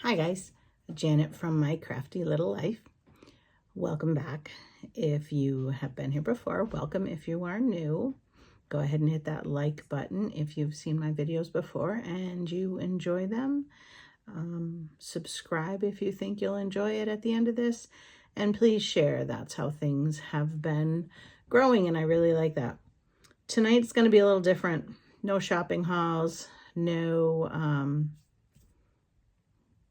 Hi guys, Janet from My Crafty Little Life. Welcome back. If you have been here before, welcome. If you are new, go ahead and hit that like button if you've seen my videos before and you enjoy them. Subscribe if you think you'll enjoy it at the end of this, and please share. That's how things have been growing, and I really like that. Tonight's going to be a little different. No shopping hauls, no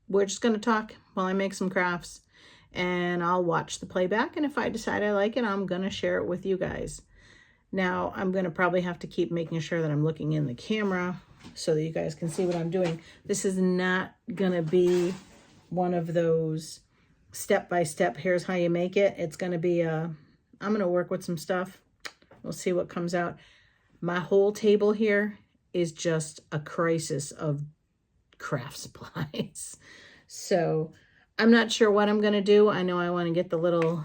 we're just going to talk while I make some crafts, and I'll watch the playback, and if I decide I like it, I'm going to share it with you guys. Now, I'm going to probably have to keep making sure that I'm looking in the camera so that you guys can see what I'm doing. This is not going to be one of those step-by-step, here's how you make it. It's going to be I'm going to work with some stuff. We'll see what comes out. My whole table here is just a crisis of craft supplies. So I'm not sure what I'm going to do. I know I want to get the little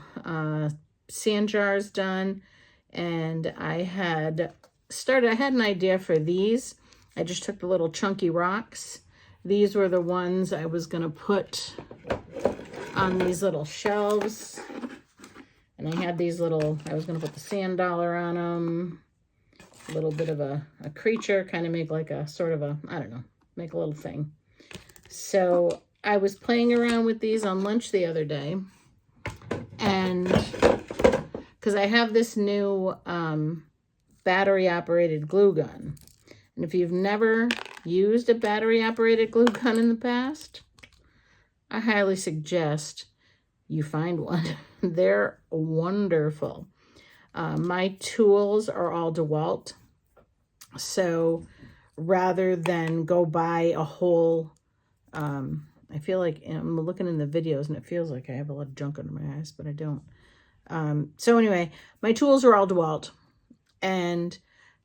sand jars done, and I had an idea for these. I just took the little chunky rocks. These were the ones I was going to put on these little shelves, and I had these little, I was going to put the sand dollar on them, a little bit of a creature, kind of make like a sort of a, I don't know, make a little thing. So I was playing around with these on lunch the other day, and because I have this new battery operated glue gun, and if you've never used a battery operated glue gun in the past, I highly suggest you find one. They're wonderful. My tools are all DeWalt, so rather than go buy a whole, I feel like I'm looking in the videos and it feels like I have a lot of junk under my eyes, but I don't. So anyway, my tools are all DeWalt, and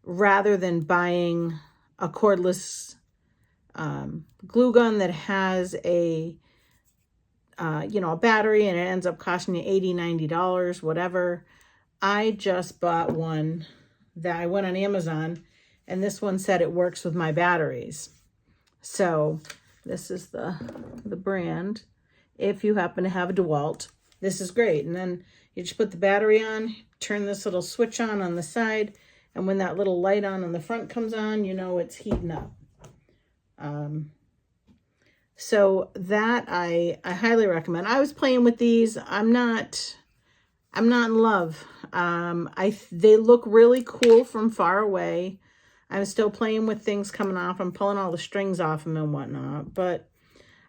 rather than buying a cordless glue gun that has a a battery and it ends up costing you $80, $90, whatever, I just bought one that I went on Amazon, and this one said it works with my batteries. So this is the brand. If you happen to have a DeWalt, this is great. And then you just put the battery on, turn this little switch on the side, and when that little light on the front comes on, you know it's heating up. So that I highly recommend. I was playing with these. I'm not in love. They look really cool from far away. I'm still playing with things coming off. I'm pulling all the strings off them and whatnot, but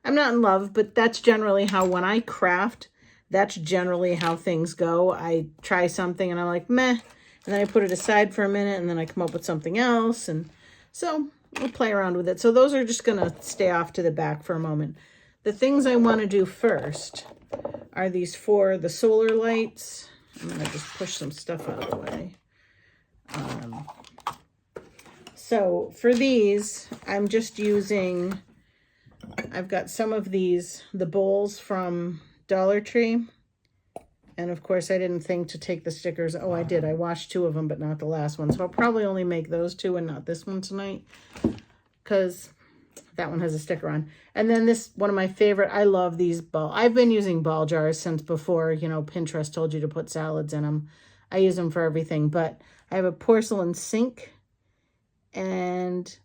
I'm not in love. But that's generally how, when I craft, that's generally how things go. I try something and I'm like, meh, and then I put it aside for a minute, and then I come up with something else, and so we'll play around with it. So those are just going to stay off to the back for a moment. The things I want to do first are these for the solar lights. I'm going to just push some stuff out of the way. So for these, I'm just using, I've got some of these, the bowls from Dollar Tree. And of course, I didn't think to take the stickers. Oh, I did. I washed 2 of them, but not the last one. So I'll probably only make those 2 and not this one tonight, because that one has a sticker on. And then this, one of my favorite, I love these ball. I've been using ball jars since before, Pinterest told you to put salads in them. I use them for everything, but I have a porcelain sink and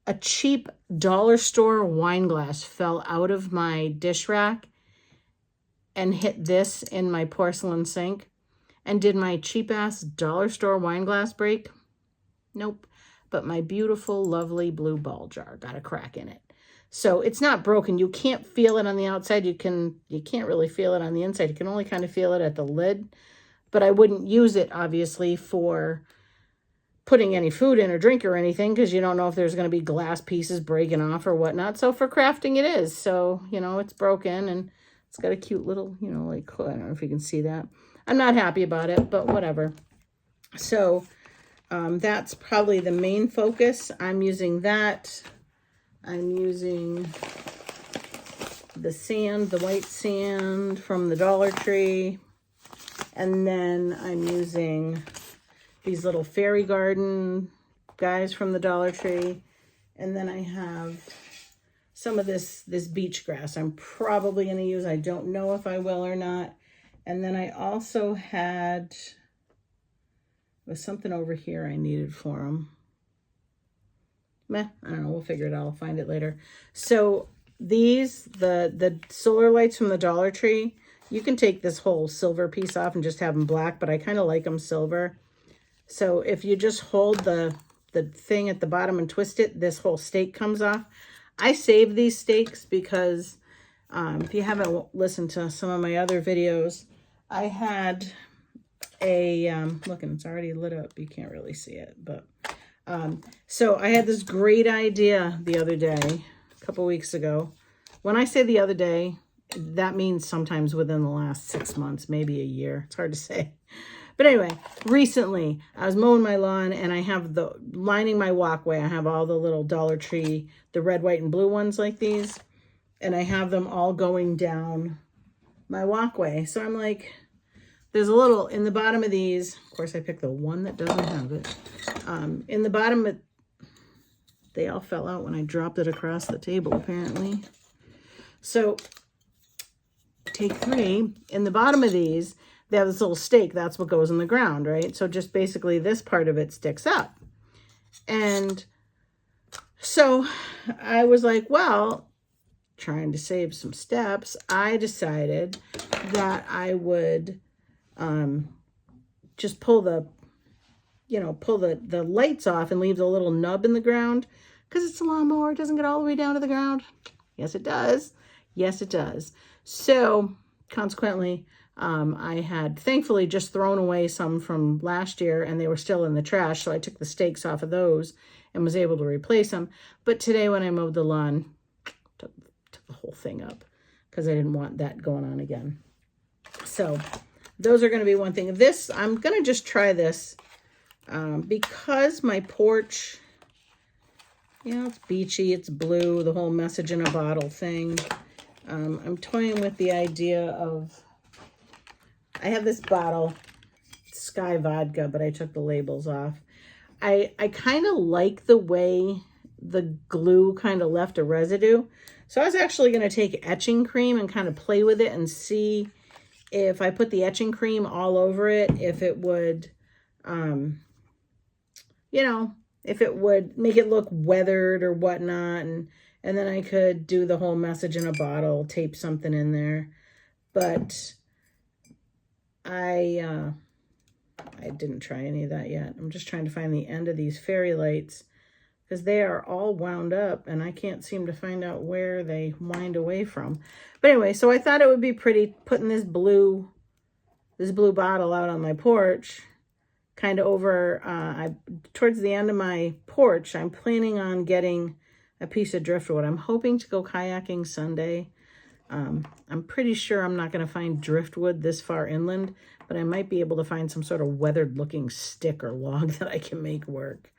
a cheap dollar store wine glass fell out of my dish rack and hit this in my porcelain sink. And did my cheap ass dollar store wine glass break? Nope. But my beautiful, lovely blue ball jar got a crack in it. So it's not broken. You can't feel it on the outside. You can't really feel it on the inside. You can only kind of feel it at the lid. But I wouldn't use it, obviously, for putting any food in or drink or anything, because you don't know if there's going to be glass pieces breaking off or whatnot. So for crafting it is. So, it's broken, and it's got a cute little, like, I don't know if you can see that. I'm not happy about it, but whatever. So that's probably the main focus. I'm using that. I'm using the sand, the white sand from the Dollar Tree. And then I'm using these little fairy garden guys from the Dollar Tree. And then I have some of this beach grass I'm probably going to use. I don't know if I will or not. And then I also had, there was something over here I needed for them. Meh, I don't know, we'll figure it out. I'll find it later. So these, the solar lights from the Dollar Tree, you can take this whole silver piece off and just have them black, but I kind of like them silver. So if you just hold the thing at the bottom and twist it, this whole stake comes off. I save these stakes because if you haven't listened to some of my other videos, I had a, look, and it's already lit up. You can't really see it, but so I had this great idea the other day, a couple weeks ago. When I say the other day, that means sometimes within the last 6 months, maybe a year. It's hard to say. But anyway, recently I was mowing my lawn and I have lining my walkway. I have all the little Dollar Tree, the red, white, and blue ones like these. And I have them all going down my walkway. So I'm like, there's a little in the bottom of these. Of course, I picked the one that doesn't have it. In the bottom, they all fell out when I dropped it across the table, apparently. So take 3. In the bottom of these, they have this little stake. That's what goes in the ground, right? So just basically this part of it sticks up. And so I was like, well, trying to save some steps, I decided that I would just pull the lights off and leave the little nub in the ground, because it's a lawnmower. It doesn't get all the way down to the ground. Yes, it does. Yes, it does. So consequently, I had thankfully just thrown away some from last year and they were still in the trash. So I took the stakes off of those and was able to replace them. But today when I mowed the lawn, took the whole thing up because I didn't want that going on again. So those are going to be one thing. This, I'm going to just try this because my porch, it's beachy, it's blue, the whole message in a bottle thing. I'm toying with the idea of, I have this bottle, Sky Vodka, but I took the labels off. I kind of like the way the glue kind of left a residue. So I was actually going to take etching cream and kind of play with it and see if I put the etching cream all over it, if it would, if it would make it look weathered or whatnot. And then I could do the whole message in a bottle, tape something in there. But I didn't try any of that yet. I'm just trying to find the end of these fairy lights because they are all wound up and I can't seem to find out where they wind away from. But anyway, so I thought it would be pretty putting this blue bottle out on my porch, kind of over, towards the end of my porch. I'm planning on getting a piece of driftwood. I'm hoping to go kayaking Sunday. I'm pretty sure I'm not going to find driftwood this far inland, but I might be able to find some sort of weathered looking stick or log that I can make work.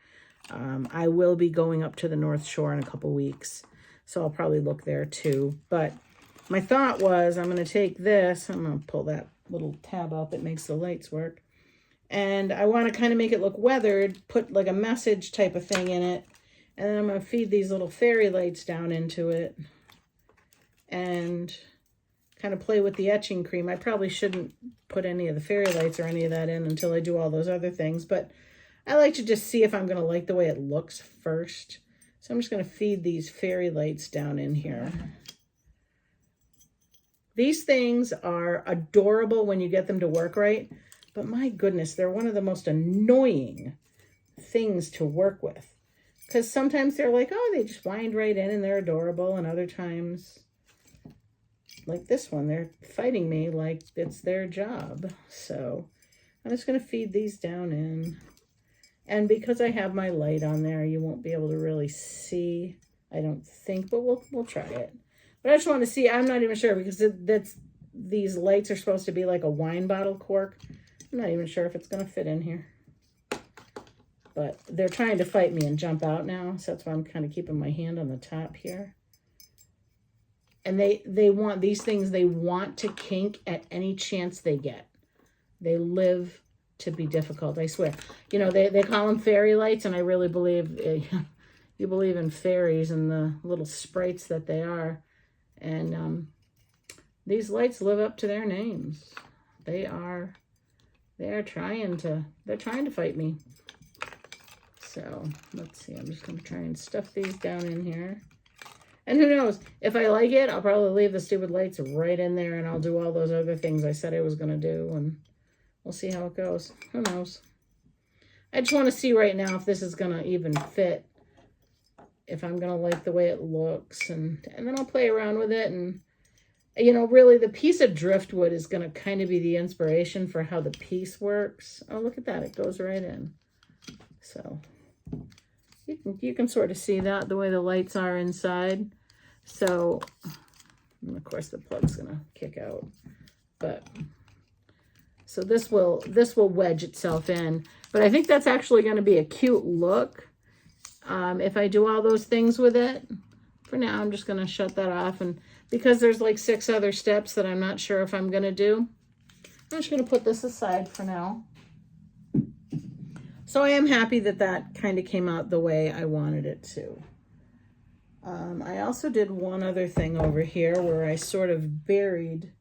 I will be going up to the North Shore in a couple weeks, so I'll probably look there too. But my thought was I'm going to take this, I'm going to pull that little tab out that makes the lights work, and I want to kind of make it look weathered, put like a message type of thing in it, and then I'm going to feed these little fairy lights down into it and kind of play with the etching cream. I probably shouldn't put any of the fairy lights or any of that in until I do all those other things, but I like to just see if I'm going to like the way it looks first. So I'm just going to feed these fairy lights down in here. These things are adorable when you get them to work right, but my goodness, they're one of the most annoying things to work with. Because sometimes they're like, oh, they just wind right in and they're adorable, and other times, like this one, they're fighting me like it's their job. So I'm just going to feed these down in. And because I have my light on there, you won't be able to really see, I don't think, but we'll try it. But I just want to see, I'm not even sure, because these lights are supposed to be like a wine bottle cork. I'm not even sure if it's going to fit in here. But they're trying to fight me and jump out now, so that's why I'm kind of keeping my hand on the top here. And they want these things, they want to kink at any chance they get. They live to be difficult, I swear. They call them fairy lights, and I really believe, you believe in fairies and the little sprites that they are. And these lights live up to their names. They're trying to fight me. So let's see, I'm just gonna try and stuff these down in here. And who knows, if I like it, I'll probably leave the stupid lights right in there and I'll do all those other things I said I was gonna do, and we'll see how it goes. Who knows? I just want to see right now if this is gonna even fit, if I'm gonna like the way it looks, and then I'll play around with it. And you know, really the piece of driftwood is gonna kind of be the inspiration for how the piece works. Oh, look at that, it goes right in. So you can sort of see that the way the lights are inside. So, and of course the plug's gonna kick out, but so this will wedge itself in. But I think that's actually going to be a cute look if I do all those things with it. For now, I'm just going to shut that off, and because there's like 6 other steps that I'm not sure if I'm going to do, I'm just going to put this aside for now. So I am happy that that kind of came out the way I wanted it to. I also did one other thing over here where I sort of buried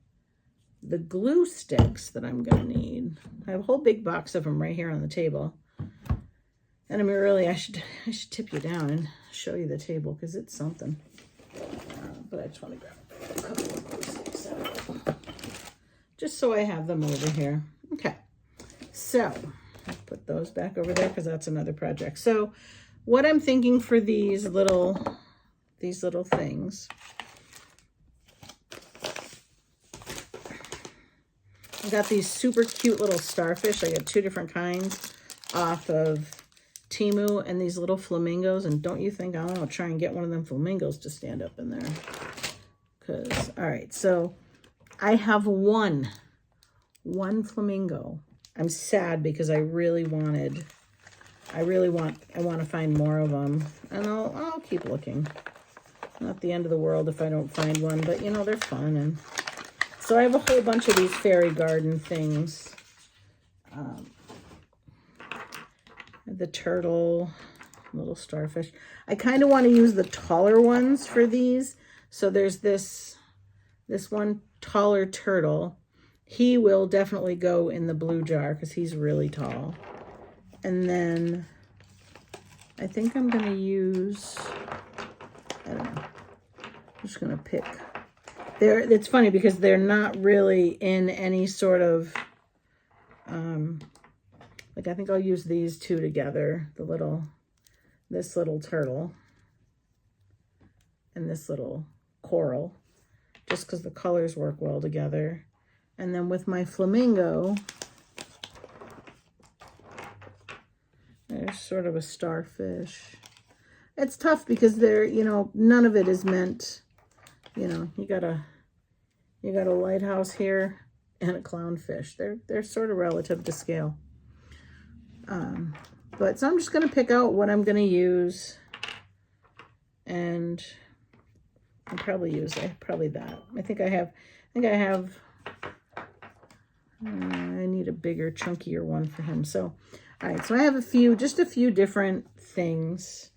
the glue sticks that I'm going to need. I have a whole big box of them right here on the table. And I mean, really, I should tip you down and show you the table because it's something. But I just want to grab a couple of glue sticks out, just so I have them over here. Okay, so put those back over there because that's another project. So what I'm thinking for these little things, I got these super cute little starfish. I got 2 different kinds off of Temu, and these little flamingos. And don't you think I'll try and get one of them flamingos to stand up in there? Because, all right, so I have one flamingo. I'm sad because I want to find more of them, and I'll keep looking. Not the end of the world if I don't find one, but you know, they're fun. And so I have a whole bunch of these fairy garden things. The turtle, little starfish. I kind of want to use the taller ones for these. So there's this one taller turtle. He will definitely go in the blue jar because he's really tall. And then I think I'm going to use, I don't know, I'm just going to pick. It's funny because they're not really in any sort of, like I think I'll use these 2 together. This little turtle and this little coral, just because the colors work well together. And then with my flamingo, there's sort of a starfish. It's tough because they're, you know, none of it is meant, you know, you got a lighthouse here and a clownfish. They're sort of relative to scale. But so I'm just going to pick out what I'm going to use, and I'll probably use that. I think I have, I need a bigger, chunkier one for him. So, all right, so I have just a few different things.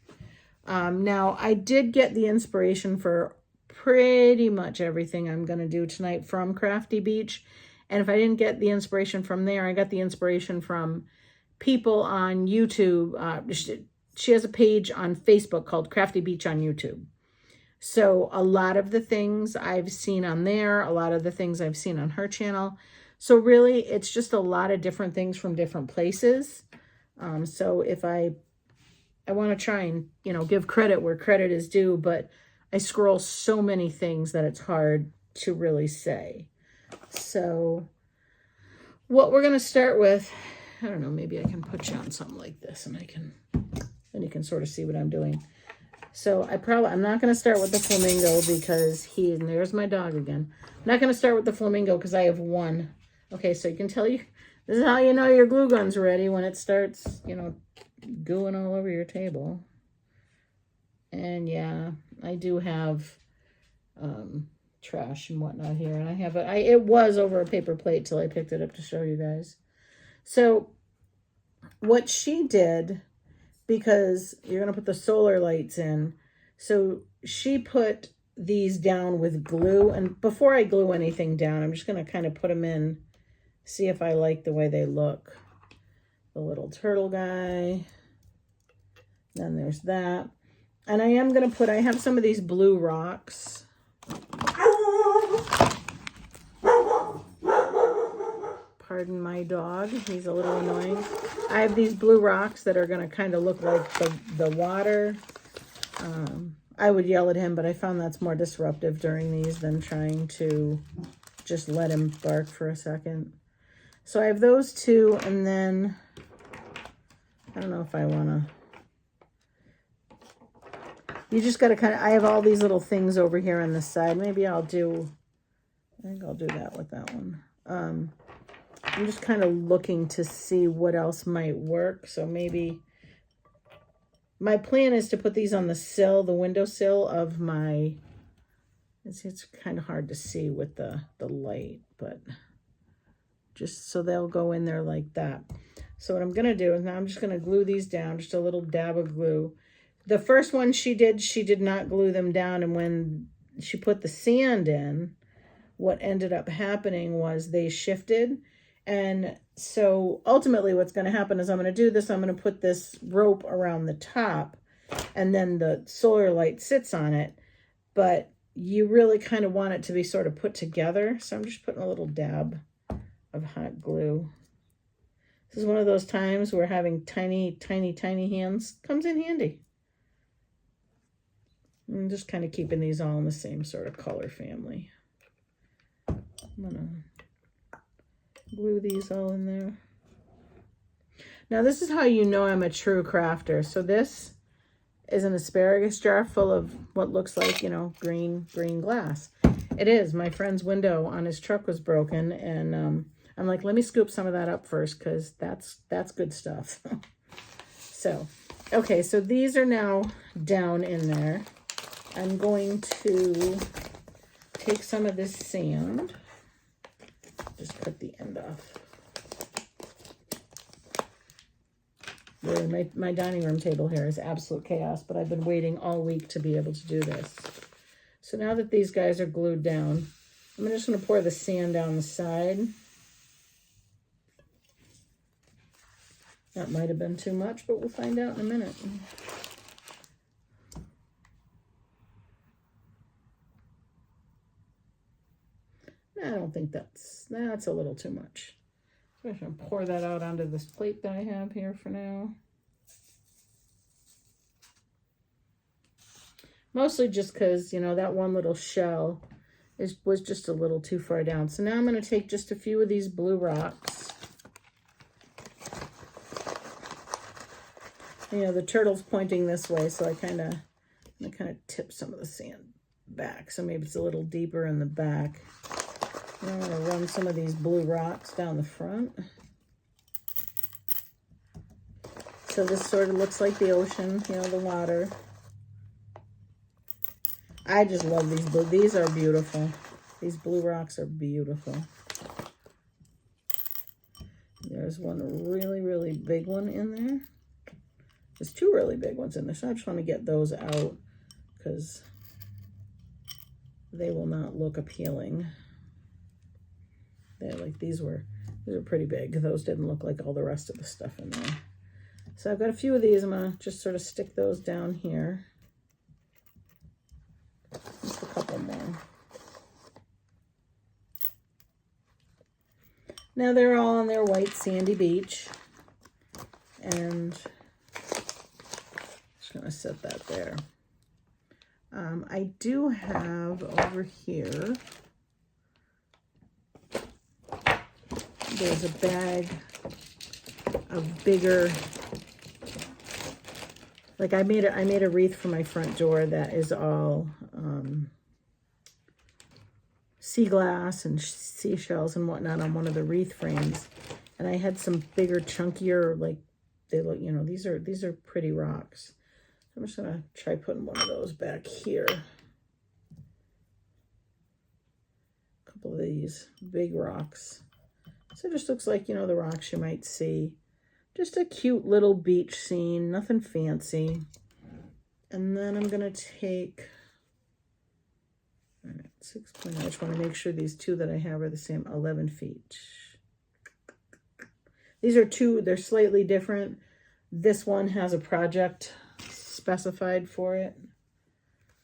Now I did get the inspiration for pretty much everything I'm going to do tonight from Crafty Beach. And if I didn't get the inspiration from there, I got the inspiration from people on YouTube. She has a page on Facebook called Crafty Beach on YouTube. So a lot of the things I've seen on there, a lot of the things I've seen on her channel. So really, it's just a lot of different things from different places. So if I want to try and, you know, give credit where credit is due, but I scroll so many things that it's hard to really say. So what we're going to start with, I don't know, maybe I can put you on something like this and then you can sort of see what I'm doing. So I'm not going to start with the flamingo because and there's my dog again. I'm not going to start with the flamingo because I have one. Okay, so you can tell this is how you know your glue gun's ready, when it starts, you know, gooing all over your table. And yeah, I do have trash and whatnot here. And I have it was over a paper plate till I picked it up to show you guys. So what she did, because you're going to put the solar lights in. So she put these down with glue. And before I glue anything down, I'm just going to kind of put them in, see if I like the way they look. The little turtle guy. Then there's that. And I am going to put, I have some of these blue rocks. Pardon my dog. He's a little annoying. I have these blue rocks that are going to kind of look like the water. I would yell at him, but I found that's more disruptive during these than trying to just let him bark for a second. So I have those two, and then I don't know if I want to. You just got to kind of, I have all these little things over here on the side. Maybe I'll do, I think I'll do that with that one. I'm just kind of looking to see what else might work. So maybe my plan is to put these on the sill, the windowsill of my, it's kind of hard to see with the light, but just so they'll go in there like that. So what I'm going to do is now I'm just going to glue these down, just a little dab of glue. The first one she did not glue them down. And when she put the sand in, what ended up happening was they shifted. And so ultimately what's going to happen is I'm going to do this. I'm going to put this rope around the top, and then the solar light sits on it. But you really kind of want it to be sort of put together. So I'm just putting a little dab of hot glue. This is one of those times where having tiny, tiny, tiny hands comes in handy. I'm just kind of keeping these all in the same sort of color family. I'm going to glue these all in there. Now this is how you know I'm a true crafter. So this is an asparagus jar full of what looks like, you know, green glass. It is. My friend's window on his truck was broken, and I'm like, let me scoop some of that up first, because that's good stuff. So, okay, so these are now down in there. I'm going to take some of this sand, just cut the end off. Really, my dining room table here is absolute chaos, but I've been waiting all week to be able to do this. So now that these guys are glued down, I'm just going to pour the sand down the side. That might have been too much, but we'll find out in a minute. I don't think that's a little too much. So I'm going to pour that out onto this plate that I have here for now. Mostly just because, you know, that one little shell was just a little too far down. So now I'm going to take just a few of these blue rocks. You know, the turtle's pointing this way, so I kind of tip some of the sand back. So maybe it's a little deeper in the back. I'm going to run some of these blue rocks down the front. So this sort of looks like the ocean, you know, the water. I just love these blue. These are beautiful. These blue rocks are beautiful. There's one really, really big one in there. There's two really big ones in there, so I just want to get those out because they will not look appealing. They're like, these are pretty big. Those didn't look like all the rest of the stuff in there. So I've got a few of these. I'm going to just sort of stick those down here. Just a couple more. Now they're all on their white sandy beach. And just going to set that there. I do have over here, there's a bag of bigger, like I made a wreath for my front door that is all sea glass and seashells and whatnot on one of the wreath frames. And I had some bigger, chunkier, like they look, you know, these are pretty rocks. I'm just gonna try putting one of those back here. A couple of these big rocks. So it just looks like, you know, the rocks you might see Just a cute little beach scene, nothing fancy. And then I'm going to take, all right, 6.9. I just want to make sure these two that I have are the same, 11 feet. These are two, they're slightly different. This one has a project specified for it.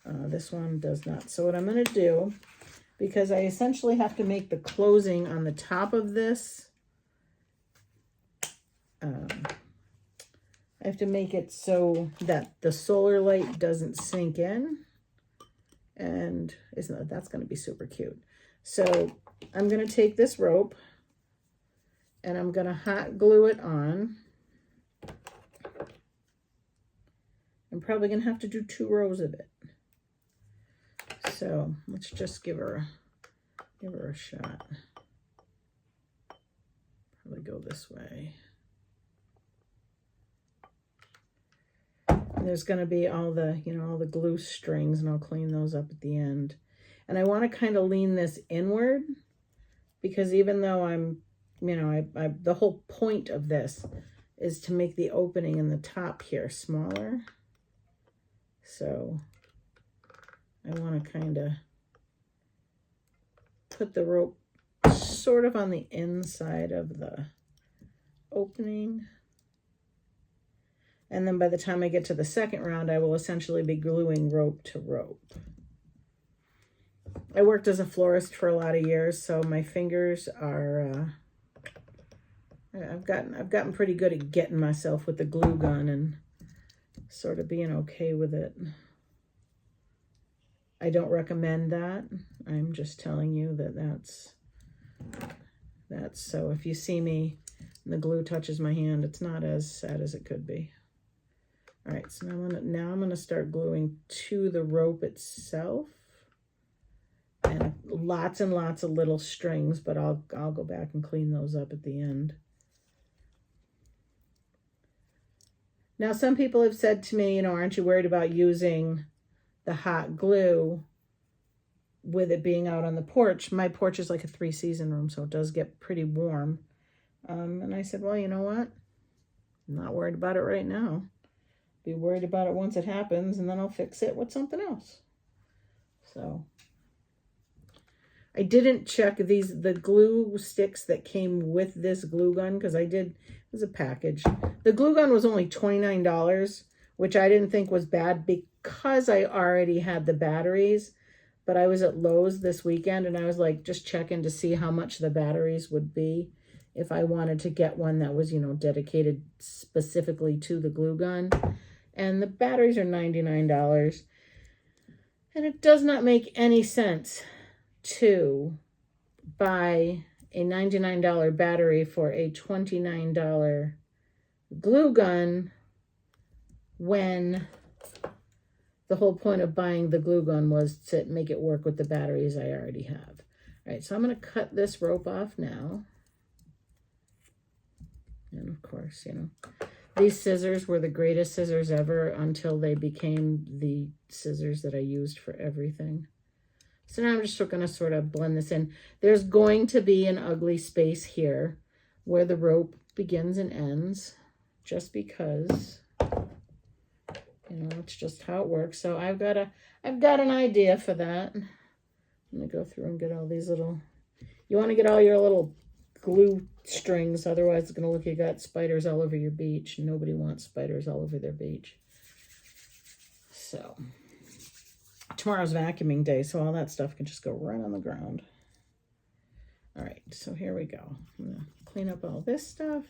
This one does not. So what I'm going to do, because I essentially have to make the closing on the top of this, I have to make it so that the solar light doesn't sink in. And that's going to be super cute. So I'm going to take this rope and I'm going to hot glue it on. I'm probably going to have to do 2 rows of it. So let's just give her a shot. Probably go this way. And there's going to be all the, all the glue strings, and I'll clean those up at the end. And I want to kind of lean this inward, because even though I'm, the whole point of this is to make the opening in the top here smaller. So I want to kind of put the rope sort of on the inside of the opening. And then by the time I get to the second round, I will essentially be gluing rope to rope. I worked as a florist for a lot of years, so my fingers are, I've gotten pretty good at getting myself with the glue gun and sort of being okay with it. I don't recommend that. I'm just telling you that that's so if you see me and the glue touches my hand, it's not as sad as it could be. All right, so now I'm gonna start gluing to the rope itself, and lots and lots of little strings, but I'll go back and clean those up at the end. Now, some people have said to me, aren't you worried about using the hot glue with it being out on the porch? My porch is like a 3-season room, so it does get pretty warm. And I said, well, you know what? I'm not worried about it right now. Be worried about it once it happens, and then I'll fix it with something else. So I didn't check the glue sticks that came with this glue gun, because it was a package. The glue gun was only $29, which I didn't think was bad because I already had the batteries. But I was at Lowe's this weekend, and I was like just checking to see how much the batteries would be if I wanted to get one that was, dedicated specifically to the glue gun. And the batteries are $99. And it does not make any sense to buy a $99 battery for a $29 glue gun when the whole point of buying the glue gun was to make it work with the batteries I already have. All right, so I'm going to cut this rope off now. And of course, these scissors were the greatest scissors ever until they became the scissors that I used for everything. So now I'm just going to sort of blend this in. There's going to be an ugly space here where the rope begins and ends, just because, it's just how it works. So I've got an idea for that. I'm going to go through and get all these little, you want to get all your little glue strings, otherwise it's going to look like you got spiders all over your beach. Nobody wants spiders all over their beach. So tomorrow's vacuuming day, so all that stuff can just go right on the ground. All right, so here we go. I'm going to clean up all this stuff.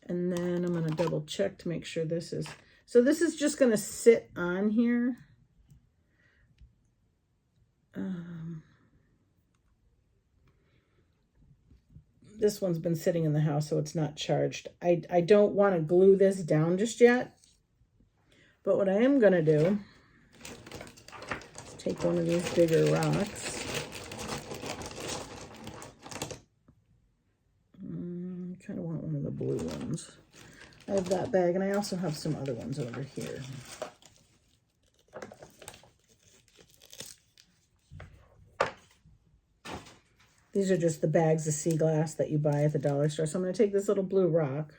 And then I'm going to double check to make sure this is, so this is just going to sit on here. This one's been sitting in the house, so it's not charged. I don't want to glue this down just yet. But what I am going to do is take one of these bigger rocks. I kind of want one of the blue ones. I have that bag, and I also have some other ones over here. These are just the bags of sea glass that you buy at the dollar store. So I'm going to take this little blue rock.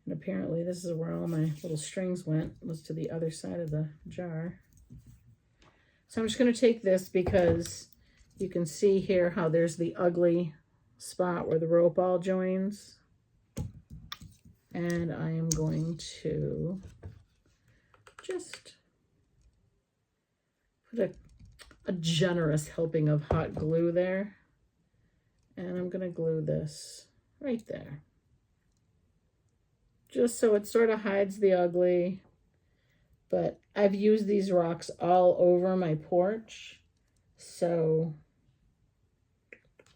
And apparently this is where all my little strings went, was to the other side of the jar. So I'm just going to take this because you can see here how there's the ugly spot where the rope all joins. And I am going to just put a generous helping of hot glue there. And I'm going to glue this right there. Just so it sort of hides the ugly. But I've used these rocks all over my porch. So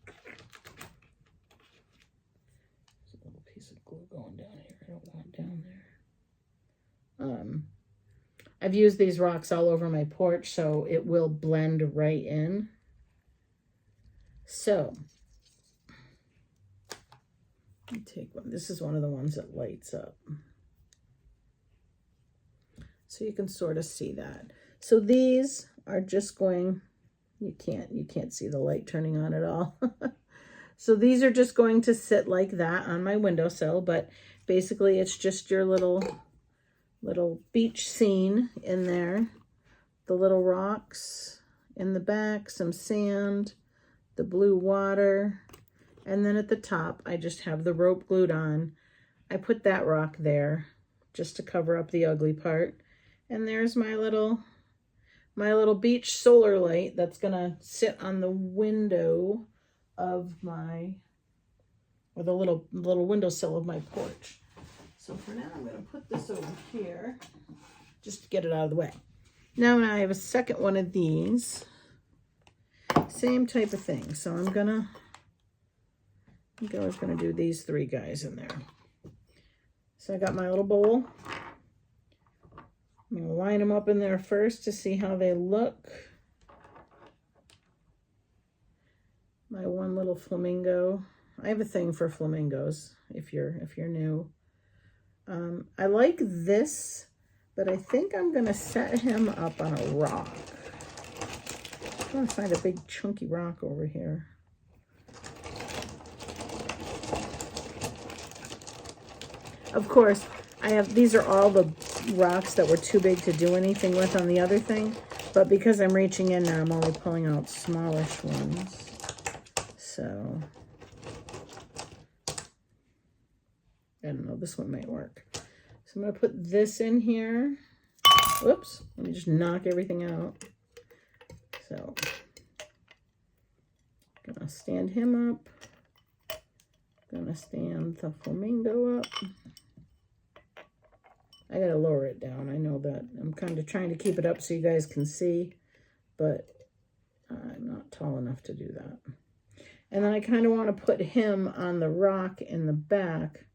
there's a little piece of glue going down here. I don't want it down there. I've used these rocks all over my porch, so it will blend right in. So let me take one. This is one of the ones that lights up. So you can sort of see that. So these are just going, you can't see the light turning on at all. So these are just going to sit like that on my windowsill, but basically it's just your little beach scene in there. The little rocks in the back, some sand, the blue water, and then at the top I just have the rope glued on. I put that rock there just to cover up the ugly part. And there's my little beach solar light that's gonna sit on the window of my, or the little windowsill of my porch. So for now, I'm gonna put this over here just to get it out of the way. Now I have a second one of these, same type of thing. So I think I was gonna do these three guys in there. So I got my little bowl. I'm going to line them up in there first to see how they look. My one little flamingo. I have a thing for flamingos if you're new. I like this, but I think I'm going to set him up on a rock. I'm going to find a big chunky rock over here. Of course, these are all the rocks that were too big to do anything with on the other thing, but because I'm reaching in now, I'm only pulling out smallish ones. So I don't know, this one might work. So I'm going to put this in here. Whoops, let me just knock everything out. So I'm going to stand him up. I'm going to stand the flamingo up. I gotta lower it down. I know that. I'm kind of trying to keep it up so you guys can see, but I'm not tall enough to do that. And then I kind of want to put him on the rock in the back,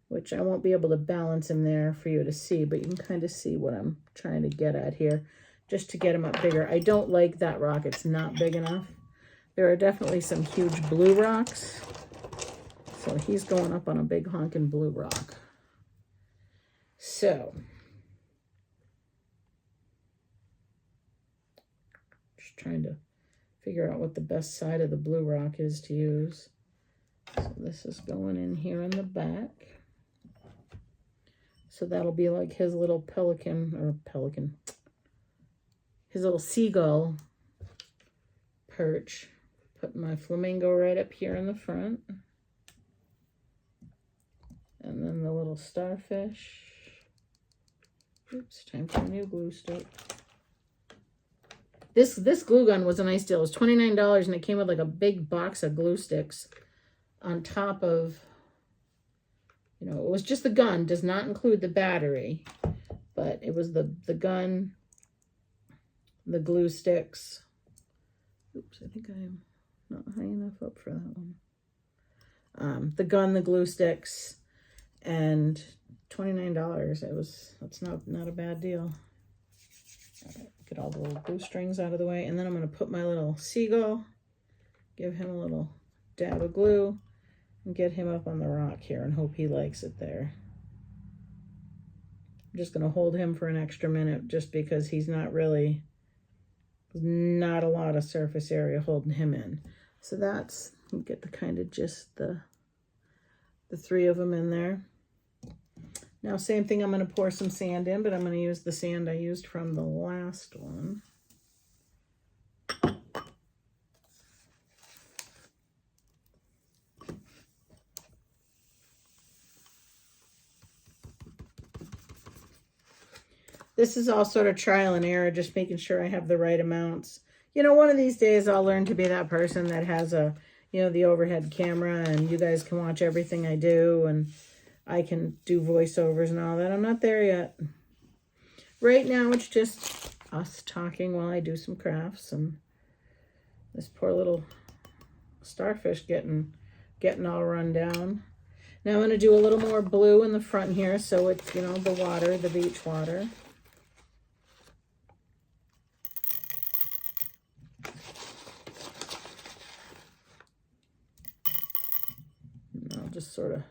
which I won't be able to balance him there for you to see, but you can kind of see what I'm trying to get at here, just to get him up bigger. I don't like that rock. It's not big enough. There are definitely some huge blue rocks. So he's going up on a big honking blue rock. So, just trying to figure out what the best side of the blue rock is to use. So this is going in here in the back. So that'll be like his little his little seagull perch. Put my flamingo right up here in the front. And then the little starfish. Oops, time for a new glue stick. This glue gun was a nice deal. It was $29 and it came with like a big box of glue sticks on top of, it was just the gun, does not include the battery, but it was the gun, the glue sticks. Oops, I think I'm not high enough up for that one. The gun, the glue sticks, and $29. That's not a bad deal. All right, get all the little glue strings out of the way, and then I'm going to put my little seagull, give him a little dab of glue, and get him up on the rock here and hope he likes it there. I'm just going to hold him for an extra minute just because he's not really, not a lot of surface area holding him in. So that's, you get the kind of just the three of them in there. Now, same thing, I'm going to pour some sand in, but I'm going to use the sand I used from the last one. This is all sort of trial and error, just making sure I have the right amounts. You know, one of these days I'll learn to be that person that has a, you know, the overhead camera, and you guys can watch everything I do, and I can do voiceovers and all that. I'm not there yet. Right now it's just us talking while I do some crafts, and this poor little starfish getting all run down. Now I'm going to do a little more blue in the front here, so it's, you know, the water, the beach water. And I'll just sort of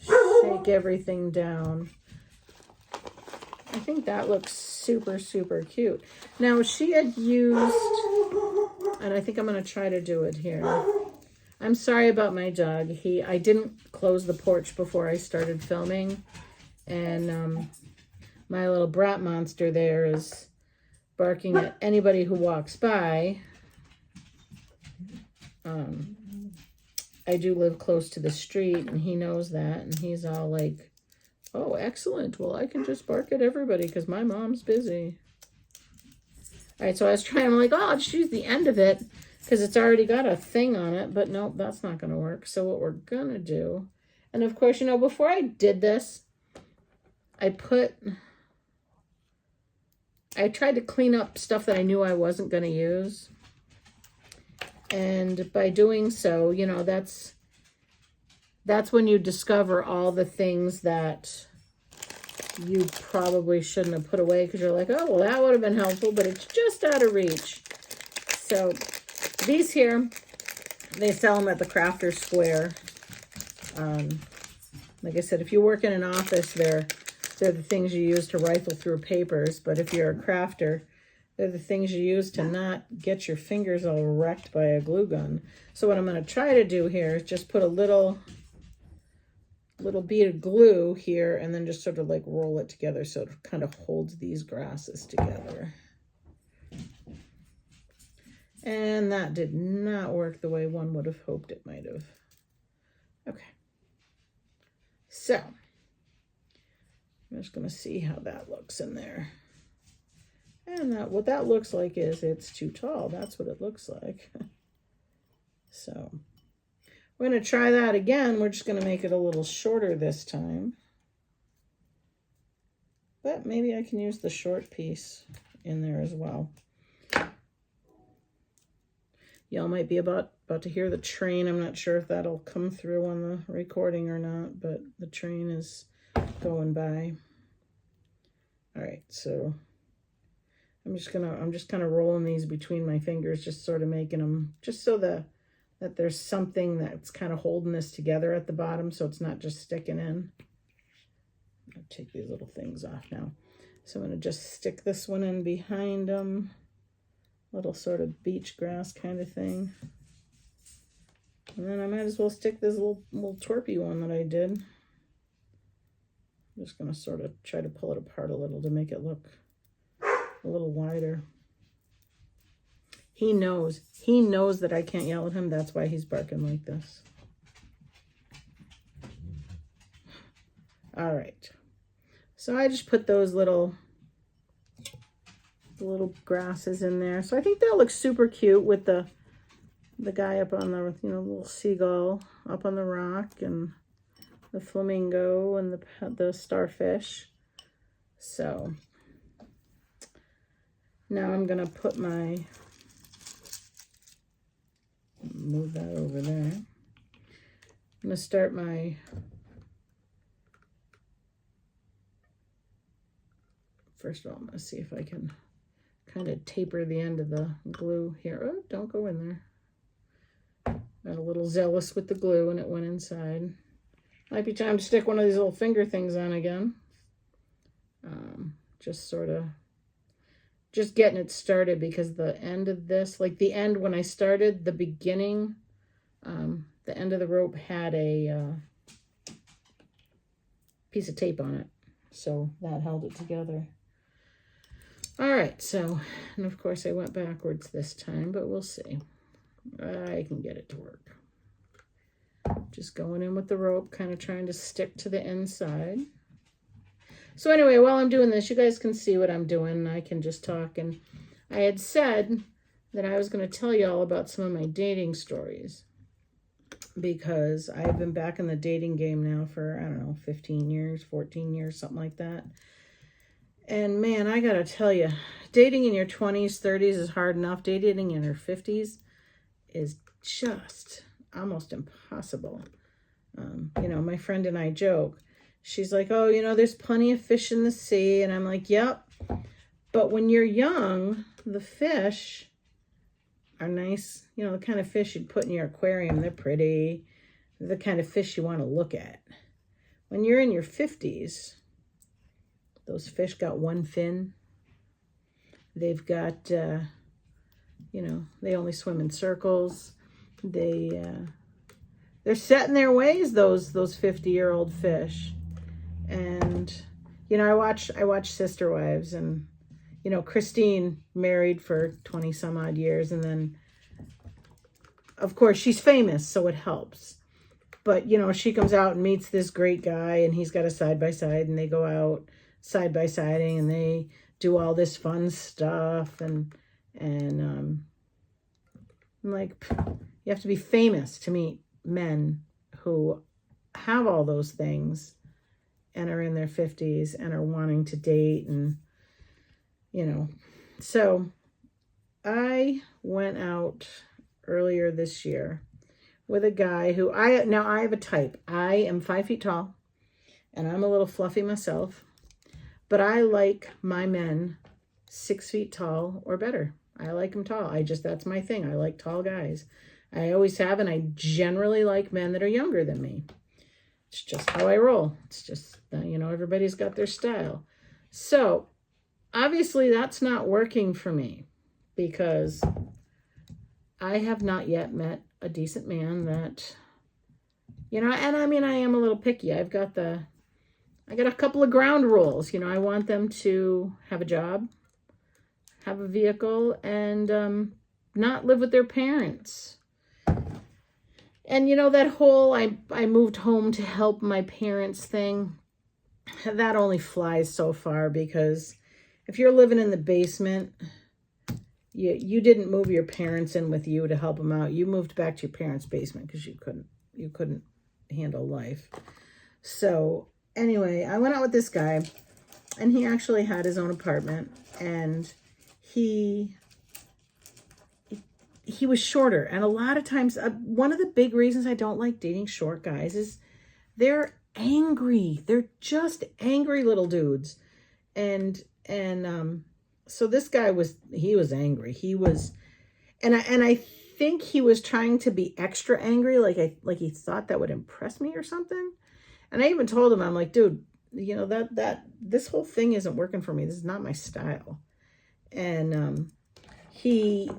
shake everything down. I think that looks super, super cute. Now, she had used, and I think I'm going to try to do it here. I'm sorry about my dog. I didn't close the porch before I started filming, and my little brat monster there is barking at anybody who walks by. I do live close to the street, and he knows that, and he's all like, oh, excellent. Well, I can just bark at everybody because my mom's busy. All right, so I was trying, I'm like, oh, I'll just use the end of it because it's already got a thing on it, but nope, that's not going to work. So what we're going to do, and of course, you know, before I did this, I tried to clean up stuff that I knew I wasn't going to use. And by doing so, you know, that's when you discover all the things that you probably shouldn't have put away because you're like, oh, well, that would have been helpful, but it's just out of reach. So these here, they sell them at the Crafter Square. Like I said, if you work in an office, they're the things you use to rifle through papers. But if you're a crafter, they're the things you use to not get your fingers all wrecked by a glue gun. So what I'm going to try to do here is just put a little bead of glue here and then just sort of like roll it together so it kind of holds these grasses together. And that did not work the way one would have hoped it might have. Okay. So I'm just going to see how that looks in there. And what that looks like is it's too tall. That's what it looks like. So we're going to try that again. We're just going to make it a little shorter this time. But maybe I can use the short piece in there as well. Y'all might be about to hear the train. I'm not sure if that'll come through on the recording or not, but the train is going by. All right, so I'm just kind of rolling these between my fingers, just sort of making them just so that there's something that's kind of holding this together at the bottom, so it's not just sticking in. I'll take these little things off now. So I'm going to just stick this one in behind them. Little sort of beach grass kind of thing. And then I might as well stick this little twerpy one that I did. I'm just going to sort of try to pull it apart a little to make it look a little wider. He knows that I can't yell at him. That's why he's barking like this. All right. So I just put those little grasses in there. So I think that looks super cute with the guy up on the, you know, little seagull up on the rock and the flamingo and the starfish. So now I'm going to put move that over there. I'm going to start first of all, I'm going to see if I can kind of taper the end of the glue here. Oh, don't go in there. Got a little zealous with the glue and it went inside. Might be time to stick one of these little finger things on again. Just sort of, just getting it started, because the end of this, like the end when I started, the beginning, the end of the rope had a piece of tape on it. So that held it together. All right, so, and of course I went backwards this time, but we'll see. I can get it to work. Just going in with the rope, kind of trying to stick to the inside. So anyway, while I'm doing this, you guys can see what I'm doing. I can just talk. And I had said that I was going to tell you all about some of my dating stories, because I've been back in the dating game now for, I don't know, 15 years, 14 years, something like that. And man, I got to tell you, dating in your 20s, 30s is hard enough. Dating in your 50s is just almost impossible. You know, my friend and I joke. She's like, oh, you know, there's plenty of fish in the sea. And I'm like, yep. But when you're young, the fish are nice. You know, the kind of fish you'd put in your aquarium. They're pretty. They're the kind of fish you want to look at. When you're in your 50s, those fish got one fin. They've got, you know, they only swim in circles. They're set in their ways, those 50-year-old fish. And, you know, I watch Sister Wives, and, you know, Christine married for 20 some odd years. And then, of course, she's famous, so it helps. But, you know, she comes out and meets this great guy, and he's got a side-by-side, and they go out side-by-siding, and they do all this fun stuff. And I'm like, you have to be famous to meet men who have all those things and are in their 50s and are wanting to date. And, you know, so I went out earlier this year with a guy who I have a type. I am 5 feet tall, and I'm a little fluffy myself, but I like my men 6 feet tall or better. I like them tall. That's my thing. I like tall guys. I always have, and I generally like men that are younger than me. It's just how I roll. It's just, you know, everybody's got their style. So obviously that's not working for me, because I have not yet met a decent man that, you know, and I mean, I am a little picky. I got a couple of ground rules. You know, I want them to have a job, have a vehicle, and not live with their parents. And, you know, that whole I moved home to help my parents thing, that only flies so far, because if you're living in the basement, you didn't move your parents in with you to help them out. You moved back to your parents' basement because you couldn't handle life. So anyway, I went out with this guy, and he actually had his own apartment, and he was shorter. And a lot of times, one of the big reasons I don't like dating short guys is they're angry. They're just angry little dudes. And so this guy was angry. He was, and I think he was trying to be extra angry. Like he thought that would impress me or something. And I even told him, I'm like, dude, you know, that this whole thing isn't working for me. This is not my style. And he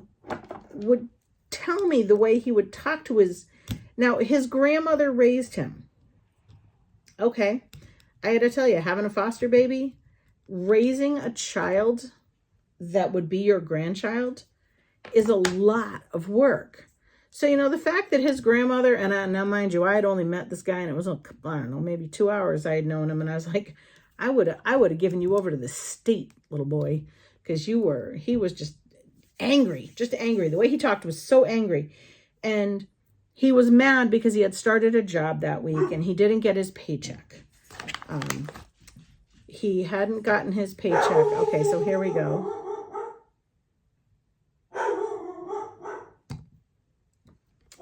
would tell me the way he would talk to his grandmother raised him. Okay. I had to tell you, having a foster baby, raising a child that would be your grandchild is a lot of work. So, you know, the fact that his grandmother, and now mind you, I had only met this guy, and it was, I don't know, maybe 2 hours I had known him. And I was like, I would have given you over to the state, little boy, because he was just angry. The way he talked was so angry. And he was mad because he had started a job that week and he didn't get his paycheck. He hadn't gotten his paycheck. Okay, so here we go.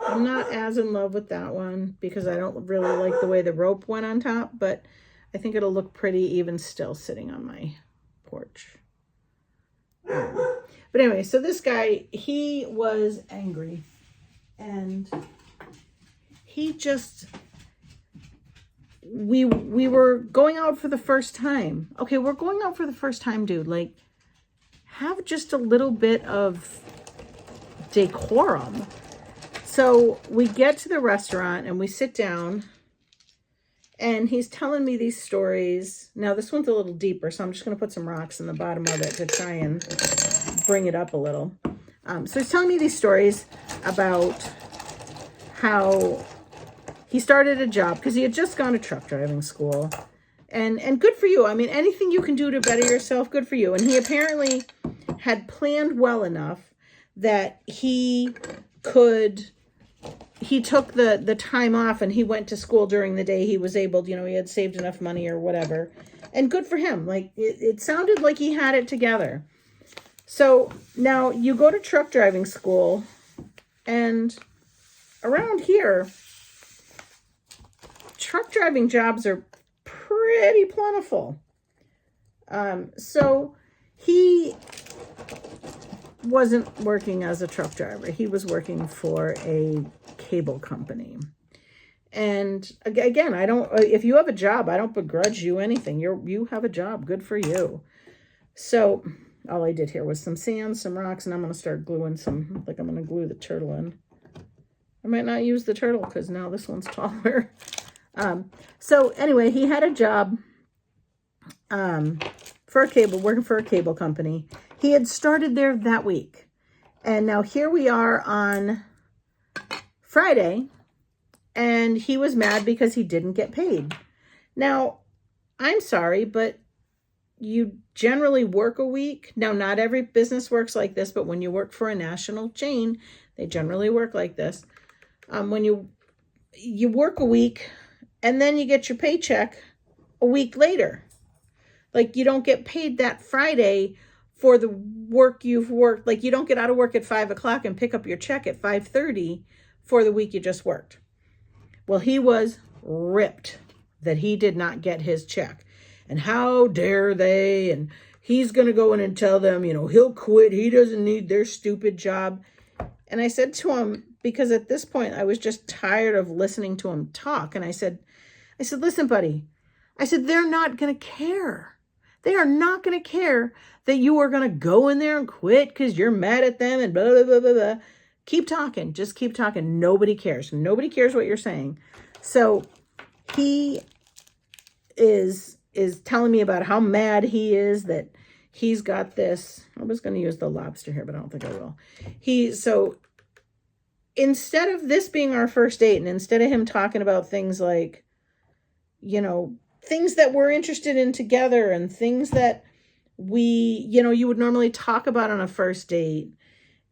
I'm not as in love with that one because I don't really like the way the rope went on top, but I think it'll look pretty even still sitting on my porch. But anyway, so this guy, he was angry, and he just we were going out for the first time. Okay, we're going out for the first time, dude. Like, have just a little bit of decorum. So we get to the restaurant and we sit down and he's telling me these stories. Now this one's a little deeper, so I'm just going to put some rocks in the bottom of it to try and bring it up a little. So he's telling me these stories about how he started a job because he had just gone to truck driving school. And good for you. I mean, anything you can do to better yourself, good for you. And he apparently had planned well enough that he took the time off and he went to school during the day. He was able, he had saved enough money or whatever. And good for him. Like, it sounded like he had it together. So now you go to truck driving school, and around here, truck driving jobs are pretty plentiful. So he wasn't working as a truck driver. He was working for a cable company. And again, if you have a job, I don't begrudge you anything. You have a job. Good for you. So all I did here was some sand, some rocks, and I'm going to start gluing I'm going to glue the turtle in. I might not use the turtle because now this one's taller. So anyway, he had a job working for a cable company. He had started there that week. And now here we are on Friday, and he was mad because he didn't get paid. Now, I'm sorry, but you generally work a week. Now, not every business works like this, but when you work for a national chain, they generally work like this. When you work a week, and then you get your paycheck a week later. Like, you don't get paid that Friday for the work you've worked. Like, you don't get out of work at 5 o'clock and pick up your check at 5:30 for the week you just worked. Well, he was ripped that he did not get his check. And how dare they? And he's going to go in and tell them, he'll quit. He doesn't need their stupid job. And I said to him, because at this point I was just tired of listening to him talk. And I said, listen, buddy. I said, they're not going to care. They are not going to care that you are going to go in there and quit because you're mad at them and blah, blah, blah, blah, blah. Keep talking. Just keep talking. Nobody cares. Nobody cares what you're saying. So he is telling me about how mad he is that he's got this. I was going to use the lobster here, but I don't think I will. So instead of this being our first date, and instead of him talking about things like, things that we're interested in together and things that you would normally talk about on a first date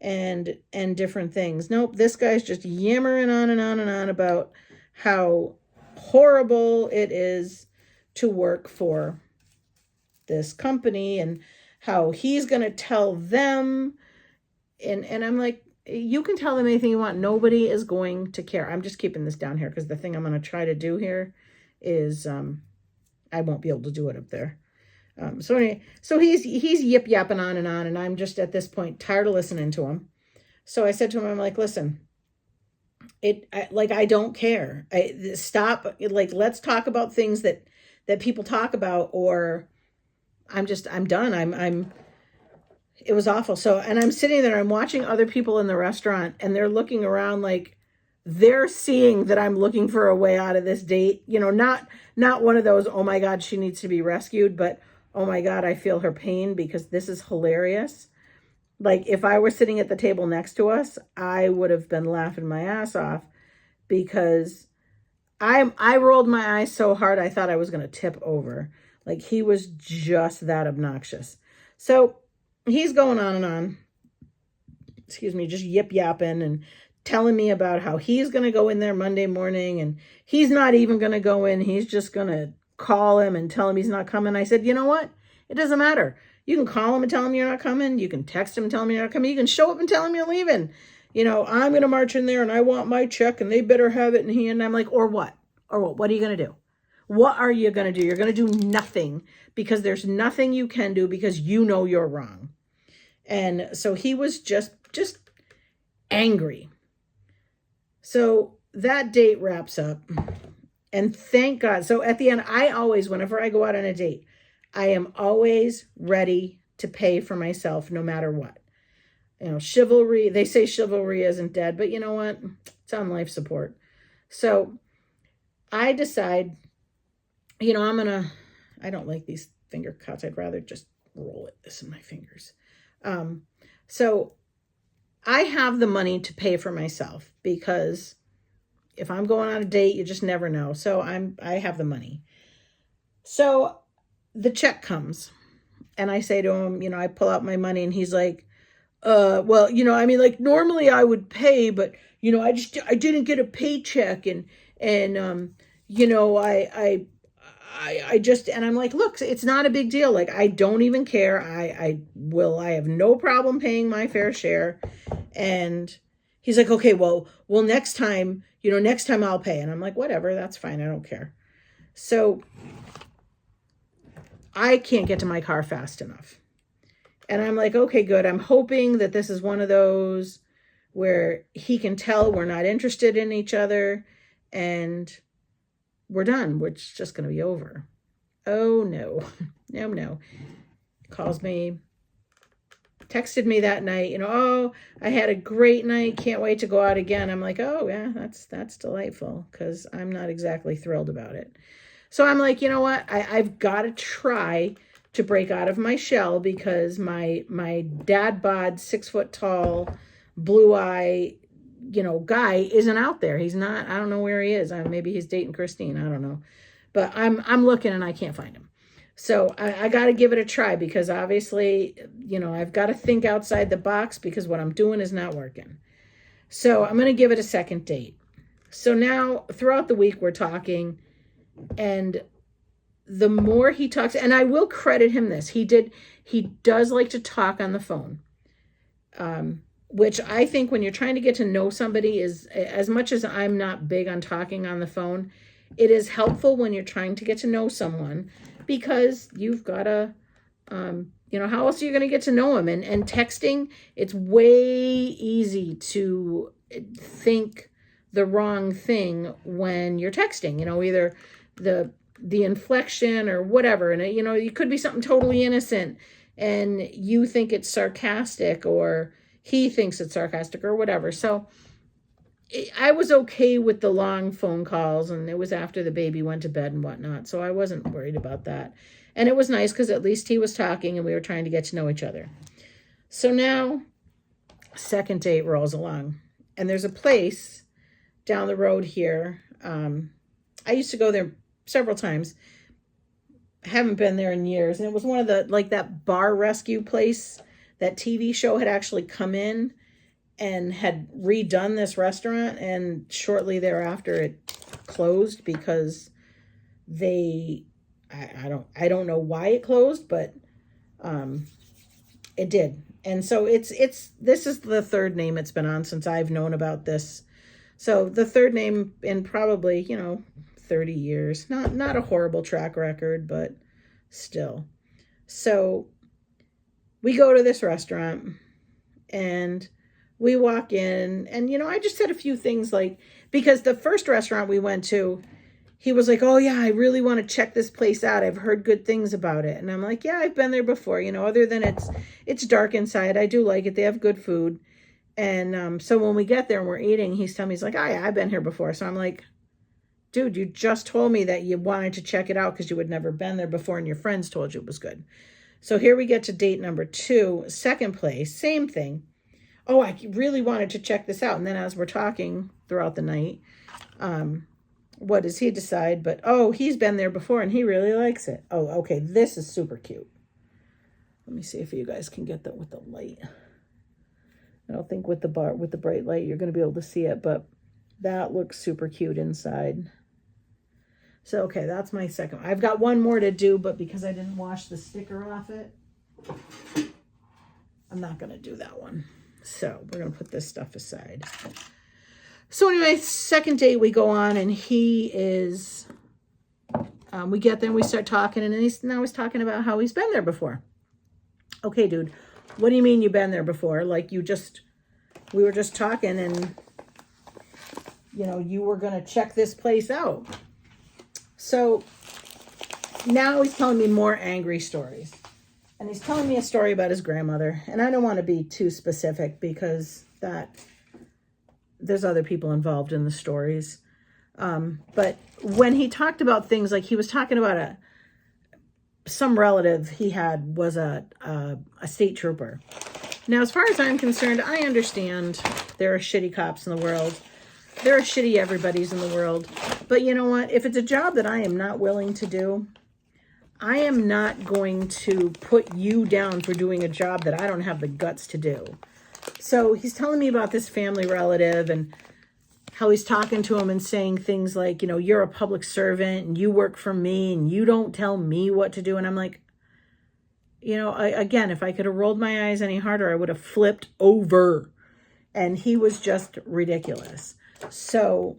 and different things. Nope, this guy's just yammering on and on and on about how horrible it is to work for this company and how he's going to tell them. And I'm like, you can tell them anything you want. Nobody is going to care. I'm just keeping this down here because the thing I'm going to try to do here is I won't be able to do it up there. So anyway, so he's yip yapping on, and I'm just at this point tired of listening to him. So I said to him, I'm like, listen, I don't care. Stop. Let's talk about things that people talk about, or I'm done. It was awful. So, and I'm sitting there, I'm watching other people in the restaurant, and they're looking around like they're seeing that I'm looking for a way out of this date. Not one of those, oh my God, she needs to be rescued, but oh my God, I feel her pain because this is hilarious. Like, if I were sitting at the table next to us, I would have been laughing my ass off because I rolled my eyes so hard I thought I was going to tip over. Like, he was just that obnoxious. So he's going on and on, just yip yapping and telling me about how he's going to go in there Monday morning and he's not even going to go in. He's just going to call him and tell him he's not coming. I said, you know what? It doesn't matter. You can call him and tell him you're not coming. You can text him and tell him you're not coming. You can show up and tell him you're leaving. I'm going to march in there and I want my check and they better have it. And I'm like, or what? Or what? What are you going to do? What are you going to do? You're going to do nothing because there's nothing you can do because you're wrong. And so he was just angry. So that date wraps up And thank God. So at the end, I always, whenever I go out on a date, I am always ready to pay for myself no matter what. You know, chivalry, they say chivalry isn't dead, but you know what? It's on life support. So I decide, you know, I don't like these finger cuts. I'd rather just roll this in my fingers. So I have the money to pay for myself because if I'm going on a date, you just never know. So I have the money. So the check comes and I say to him, you know, I pull out my money and he's like, well, you know, I mean, like normally I would pay, but you know, I didn't get a paycheck and you know, I just, and I'm like, look, it's not a big deal. Like, I don't even care. I have no problem paying my fair share. And he's like, okay, well, next time, you know, next time I'll pay. And I'm like, whatever, that's fine. I don't care. So I can't get to my car fast enough. And I'm like, okay, good. I'm hoping that this is one of those where he can tell we're not interested in each other and we're done. We're just going to be over. Oh, no. No. Calls me, texted me that night, you know, oh, I had a great night. Can't wait to go out again. I'm like, oh, yeah, that's delightful because I'm not exactly thrilled about it. So I'm like, you know what? I've got to try to break out of my shell because my dad bod, 6 foot tall, blue eye, you know, guy isn't out there. He's not, I don't know where he is. Maybe he's dating Christine. I don't know. But I'm looking and I can't find him. So I got to give it a try because obviously, you know, I've got to think outside the box because what I'm doing is not working. So I'm going to give it a second date. So now throughout the week we're talking and the more he talks, and I will credit him this, he does like to talk on the phone. Which I think when you're trying to get to know somebody is, as much as I'm not big on talking on the phone, it is helpful when you're trying to get to know someone because you've got to, you know, how else are you going to get to know them? And texting, it's way easy to think the wrong thing when you're texting, you know, either the inflection or whatever. And, you know, it could be something totally innocent and you think it's sarcastic or he thinks it's sarcastic or whatever. So I was okay with the long phone calls and it was after the baby went to bed and whatnot. So I wasn't worried about that. And it was nice because at least he was talking and we were trying to get to know each other. So now second date rolls along and there's a place down the road here. I used to go there several times. I haven't been there in years. And it was one of the, like that bar rescue place. That TV show had actually come in and had redone this restaurant, and shortly thereafter it closed because I don't know why it closed, but it did. And so this is the third name it's been on since I've known about this. So the third name in probably, you know, 30 years. Not a horrible track record, but still. So we go to this restaurant and we walk in and, you know, I just said a few things like, because the first restaurant we went to, he was like, oh yeah, I really want to check this place out. I've heard good things about it. And I'm like, yeah, I've been there before, you know, other than it's dark inside. I do like it. They have good food. And so when we get there and we're eating, he's telling me, he's like, oh yeah, I've been here before. So I'm like, dude, you just told me that you wanted to check it out because you had never been there before and your friends told you it was good. So here we get to date number 2, second place, same thing. Oh, I really wanted to check this out. And then as we're talking throughout the night, what does he decide? But, oh, he's been there before and he really likes it. Oh, okay, this is super cute. Let me see if you guys can get that with the light. I don't think with the bright light you're going to be able to see it, but that looks super cute inside. So, okay, that's my second. I've got one more to do, but because I didn't wash the sticker off it, I'm not going to do that one. So we're going to put this stuff aside. So anyway, second date we go on and he is, we get there and we start talking and he's talking about how he's been there before. Okay, dude, what do you mean you've been there before? Like we were just talking and, you know, you were going to check this place out. So now he's telling me more angry stories. And he's telling me a story about his grandmother. And I don't want to be too specific because there's other people involved in the stories. But when he talked about things, like he was talking about some relative he had was a state trooper. Now, as far as I'm concerned, I understand there are shitty cops in the world. There are shitty everybody's in the world. But you know what? If it's a job that I am not willing to do, I am not going to put you down for doing a job that I don't have the guts to do. So he's telling me about this family relative and how he's talking to him and saying things like, you know, you're a public servant and you work for me and you don't tell me what to do. And I'm like, you know, again, if I could have rolled my eyes any harder, I would have flipped over. And he was just ridiculous. So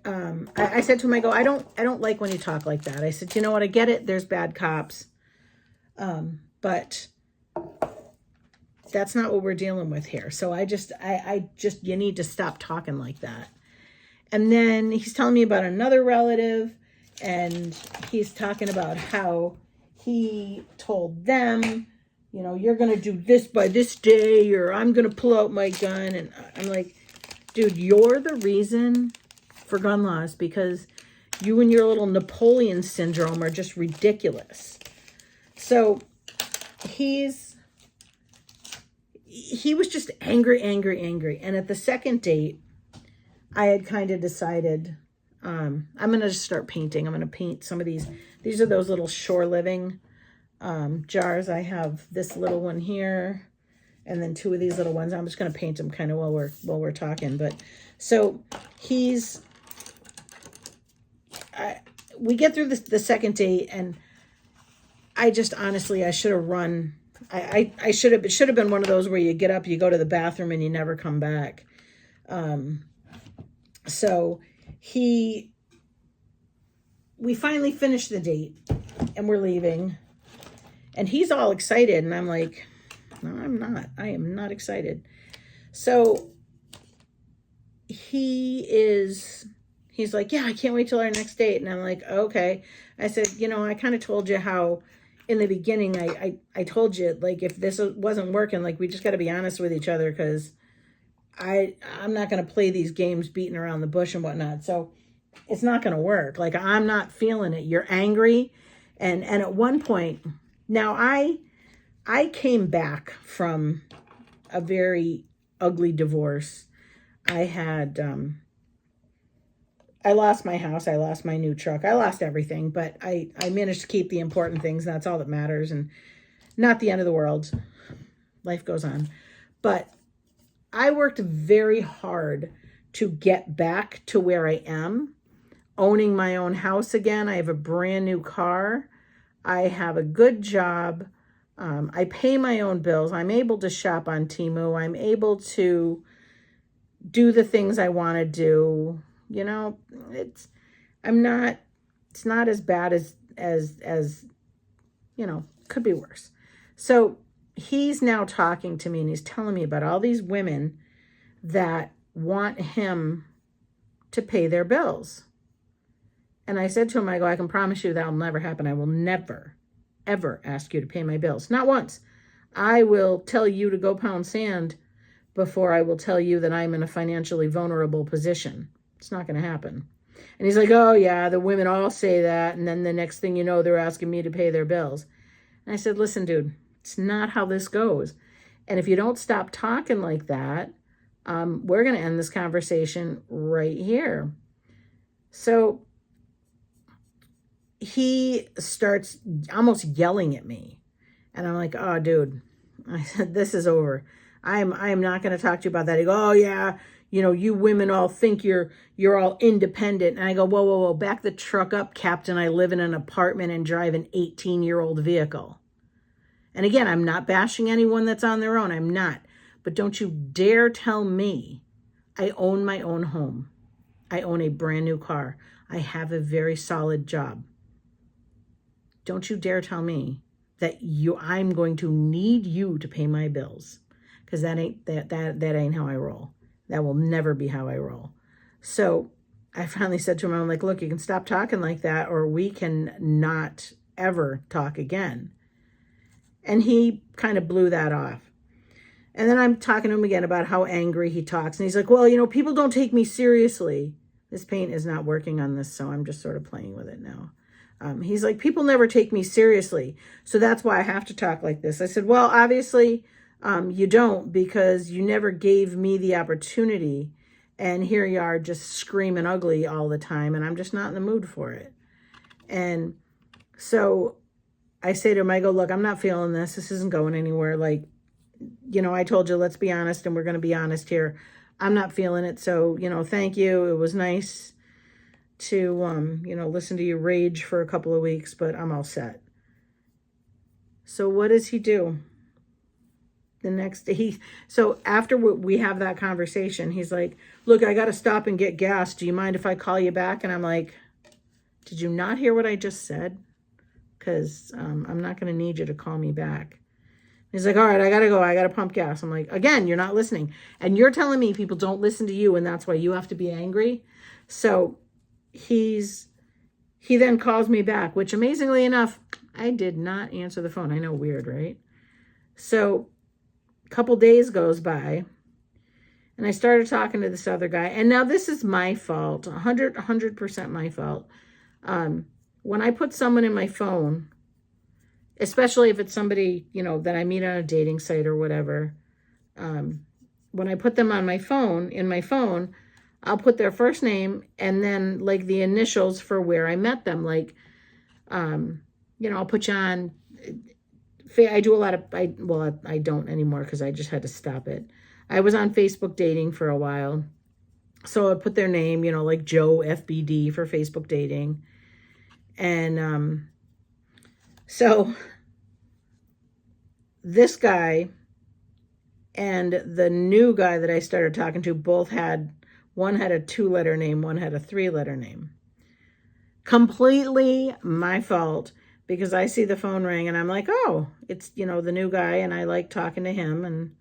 I said to him, I go, I don't like when you talk like that. I said, you know what? I get it. There's bad cops. But that's not what we're dealing with here. So I just, you need to stop talking like that. And then he's telling me about another relative, and he's talking about how he told them, you know, you're going to do this by this day, or I'm going to pull out my gun. And I'm like, dude, you're the reason for gun laws, because you and your little Napoleon syndrome are just ridiculous. So he was just angry. And at the second date, I had kind of decided, I'm going to just start painting. I'm going to paint some of these. These are those little Shore Living jars. I have this little one here, and then two of these little ones. I'm just going to paint them kind of while we're talking. But so we get through the second date, and I just honestly, I should have run. It should have been one of those where you get up, you go to the bathroom, and you never come back. So we finally finished the date, and we're leaving, and he's all excited, and I'm like, no, I'm not. I am not excited. So he's like, yeah, I can't wait till our next date. And I'm like, okay. I said, you know, I kind of told you how in the beginning, I told you, like, if this wasn't working, like, we just got to be honest with each other, because I'm not going to play these games beating around the bush and whatnot. So it's not going to work. Like, I'm not feeling it. You're angry. And at one point, now I came back from a very ugly divorce. I had, I lost my house. I lost my new truck. I lost everything, but I managed to keep the important things. And that's all that matters. And not the end of the world. Life goes on. But I worked very hard to get back to where I am, owning my own house again. I have a brand new car. I have a good job. I pay my own bills. I'm able to shop on Temu. I'm able to do the things I want to do. You know, it's not as bad as, you know, could be worse. So he's now talking to me, and he's telling me about all these women that want him to pay their bills. And I said to him, I go, I can promise you that'll never happen. I will never, ever ask you to pay my bills. Not once. I will tell you to go pound sand before I will tell you that I'm in a financially vulnerable position. It's not going to happen. And he's like, oh yeah, the women all say that. And then the next thing you know, they're asking me to pay their bills. And I said, listen, dude, it's not how this goes. And if you don't stop talking like that, we're going to end this conversation right here. So he starts almost yelling at me. And I'm like, oh, dude, I said, this is over. I am not going to talk to you about that. He goes, oh yeah, you know, you women all think you're all independent. And I go, whoa, back the truck up, Captain. I live in an apartment and drive an 18-year-old vehicle. And again, I'm not bashing anyone that's on their own. I'm not. But don't you dare tell me I own my own home. I own a brand new car. I have a very solid job. Don't you dare tell me that I'm going to need you to pay my bills, because that ain't how I roll. That will never be how I roll. So I finally said to him, I'm like, look, you can stop talking like that or we can not ever talk again. And he kind of blew that off. And then I'm talking to him again about how angry he talks. And he's like, well, you know, people don't take me seriously. This paint is not working on this, so I'm just sort of playing with it now. He's like, people never take me seriously, so that's why I have to talk like this. I said, well, obviously you don't, because you never gave me the opportunity. And here you are just screaming ugly all the time, and I'm just not in the mood for it. And so I say to him, I go, look, I'm not feeling this. This isn't going anywhere. Like, you know, I told you, let's be honest, and we're going to be honest here. I'm not feeling it. So, you know, thank you. It was nice to, you know, listen to you rage for a couple of weeks, but I'm all set. So what does he do? The next day, so after we have that conversation, he's like, look, I got to stop and get gas. Do you mind if I call you back? And I'm like, did you not hear what I just said? Because I'm not going to need you to call me back. He's like, all right, I got to go. I got to pump gas. I'm like, again, you're not listening. And you're telling me people don't listen to you, and that's why you have to be angry. So he then calls me back, which amazingly enough, I did not answer the phone. I know, weird, right? So a couple days goes by, and I started talking to this other guy. And now this is my fault, 100% my fault. When I put someone in my phone, especially if it's somebody, you know, that I meet on a dating site or whatever, when I put them on my phone, in my phone, I'll put their first name and then like the initials for where I met them. Like, you know, I'll put you on, I do a lot of, I don't anymore because I just had to stop it. I was on Facebook dating for a while. So I'd put their name, you know, like Joe FBD for Facebook dating. And so this guy and the new guy that I started talking to both had, one had a 2-letter name, one had a 3-letter name. Completely my fault, because I see the phone ring and I'm like, oh, it's, you know, the new guy, and I like talking to him. And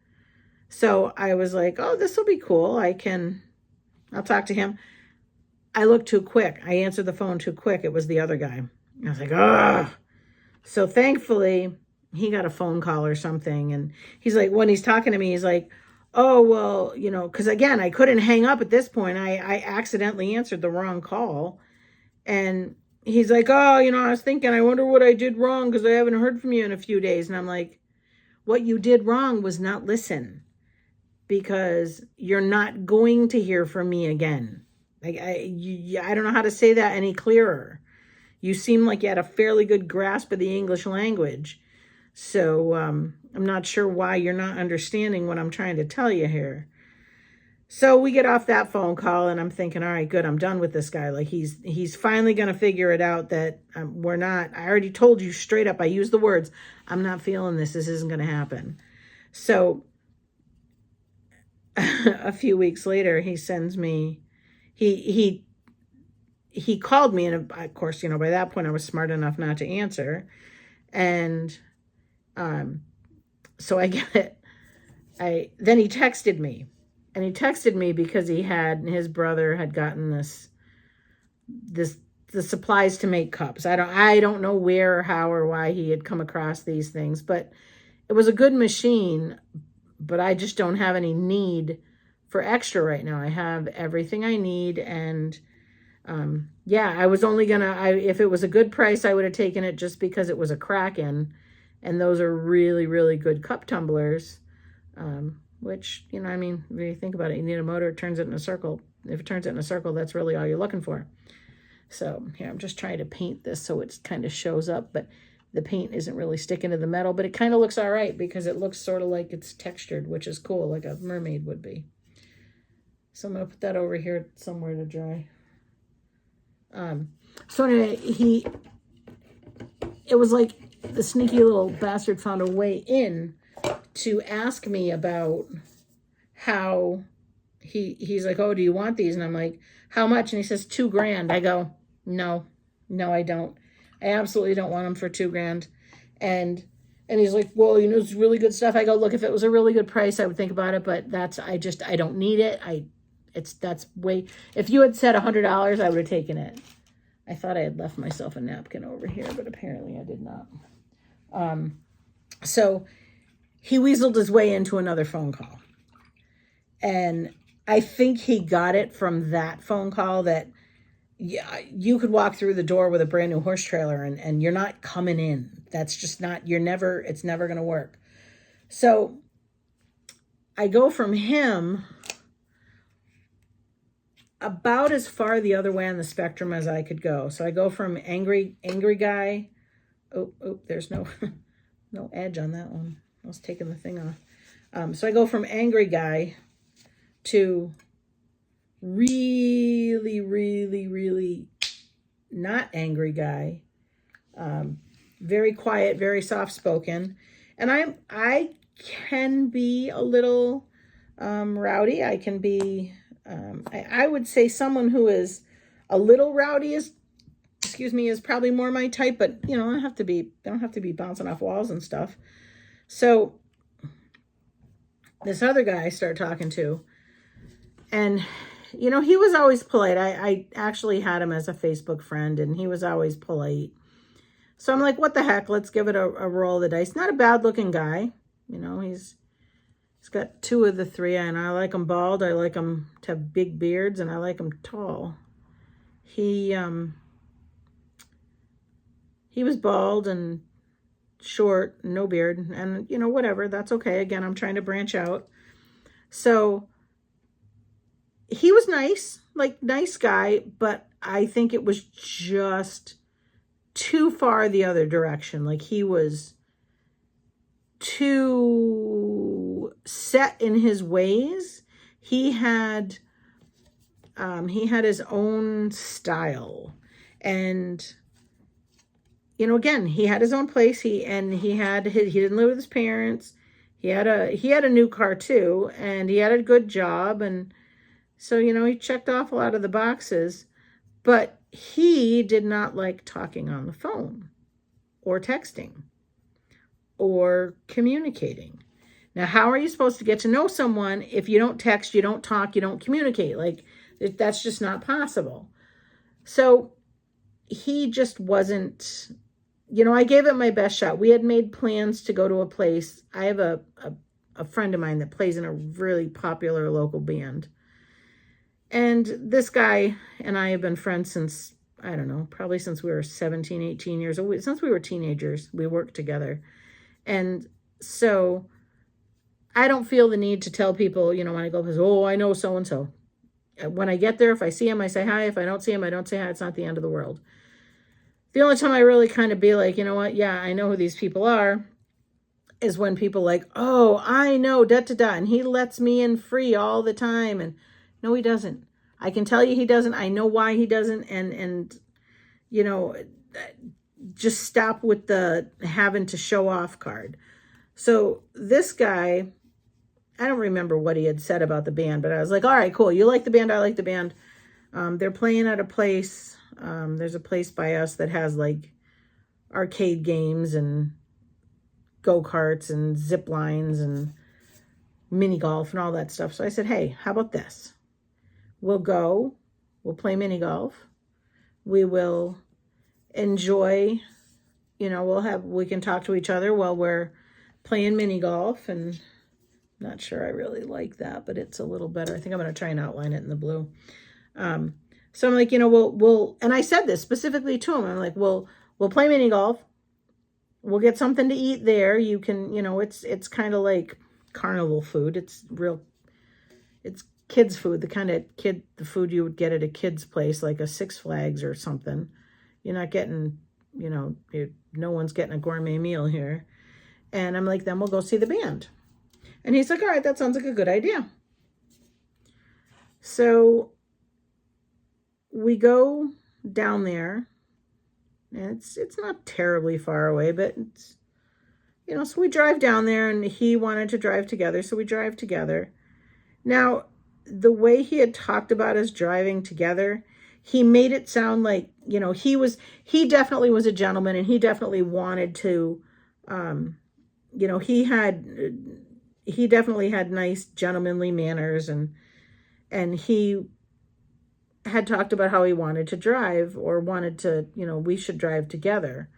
so I was like, oh, this will be cool. I'll talk to him. I looked too quick. I answered the phone too quick. It was the other guy. I was like, ugh. So thankfully, he got a phone call or something. And he's like, when he's talking to me, he's like, oh, well, you know, because again, I couldn't hang up at this point. I accidentally answered the wrong call. And he's like, oh, you know, I was thinking, I wonder what I did wrong because I haven't heard from you in a few days. And I'm like, what you did wrong was not listen, because you're not going to hear from me again. Like, I don't know how to say that any clearer. You seem like you had a fairly good grasp of the English language. So I'm not sure why you're not understanding what I'm trying to tell you here. So we get off that phone call, and I'm thinking, all right, good, I'm done with this guy. Like, he's finally going to figure it out that we're not, I already told you straight up, I used the words, I'm not feeling this. This isn't going to happen. So a few weeks later, he sends me, he called me, and of course, you know, by that point I was smart enough not to answer. And so I get it. Then he texted me. And he texted me because his brother had gotten the supplies to make cups. I don't know where or how or why he had come across these things, but it was a good machine, but I just don't have any need for extra right now. I have everything I need. And yeah, I was only if it was a good price, I would have taken it just because it was a Kraken. And those are really, really good cup tumblers. Which, you know, I mean, when you think about it, you need a motor, it turns it in a circle. If it turns it in a circle, that's really all you're looking for. So here, I'm just trying to paint this so it kind of shows up, but the paint isn't really sticking to the metal, but it kind of looks all right because it looks sort of like it's textured, which is cool, like a mermaid would be. So I'm going to put that over here somewhere to dry. So anyway, it was like the sneaky little bastard found a way in to ask me about how he's like, oh, do you want these? And I'm like, how much? And he says, $2,000. I go, no, I don't. I absolutely don't want them for $2,000. And he's like, well, you know, it's really good stuff. I go, look, if it was a really good price, I would think about it, but I don't need it. That's way, if you had said $100, I would have taken it. I thought I had left myself a napkin over here, but apparently I did not. So he weaseled his way into another phone call. And I think he got it from that phone call that, yeah, you could walk through the door with a brand new horse trailer and you're not coming in. That's just not, it's never going to work. So I go from him about as far the other way on the spectrum as I could go. So I go from angry guy. Oh, there's no edge on that one. I was taking the thing off. So I go from angry guy to really, really, really not angry guy. Very quiet, very soft-spoken. And I can be a little rowdy. I can be, I would say someone who is a little rowdy is probably more my type, but they don't have to be bouncing off walls and stuff. So this other guy I started talking to, and he was always polite. I actually had him as a Facebook friend, and he was always polite. So I'm like, what the heck? Let's give it a roll of the dice. Not a bad looking guy. He's got 2 of the 3, and I like him bald. I like him to have big beards, and I like him tall. He was bald and short, no beard, and whatever. That's okay. Again, I'm trying to branch out. So he was nice, nice guy, but I think it was just too far the other direction. He was too set in his ways. He had his own style, and again, he had his own place. He didn't live with his parents. He had a new car too, and he had a good job, and so he checked off a lot of the boxes, but he did not like talking on the phone or texting or communicating. Now, how are you supposed to get to know someone if you don't text, you don't talk, you don't communicate? That's just not possible. So he just wasn't, I gave it my best shot. We had made plans to go to a place. I have a friend of mine that plays in a really popular local band. And this guy and I have been friends since, I don't know, probably since we were 17, 18 years old. Since we were teenagers, we worked together. And so I don't feel the need to tell people, when I go, oh, I know so-and-so. When I get there, if I see him, I say hi. If I don't see him, I don't say hi. It's not the end of the world. The only time I really kind of be like, you know what? Yeah, I know who these people are, is when people oh, I know, da-da-da, and he lets me in free all the time. And no, he doesn't. I can tell you he doesn't. I know why he doesn't. And just stop with the having to show off card. So this guy, I don't remember what he had said about the band, but I was like, all right, cool. You like the band? I like the band. They're playing at a place. There's a place by us that has arcade games and go-karts and zip lines and mini golf and all that stuff. So I said, hey, how about this? We'll go, we'll play mini golf. We will enjoy, we can talk to each other while we're playing mini golf. And not sure I really like that, but it's a little better. I think I'm going to try and outline it in the blue. So I'm like, we'll, and I said this specifically to him. I'm like, we'll play mini golf. We'll get something to eat there. You can, it's kind of like carnival food. It's kids food, the food you would get at a kid's place, like a Six Flags or something. You're not getting, no one's getting a gourmet meal here. And I'm like, then we'll go see the band. And he's like, all right, that sounds like a good idea. So we go down there, and it's not terribly far away, but it's, so we drive down there, and he wanted to drive together, so we drive together. Now, the way he had talked about us driving together, he made it sound like, he definitely was a gentleman, and he definitely wanted to, he definitely had nice gentlemanly manners, and And he had talked about how he wanted to drive, or wanted to, we should drive together.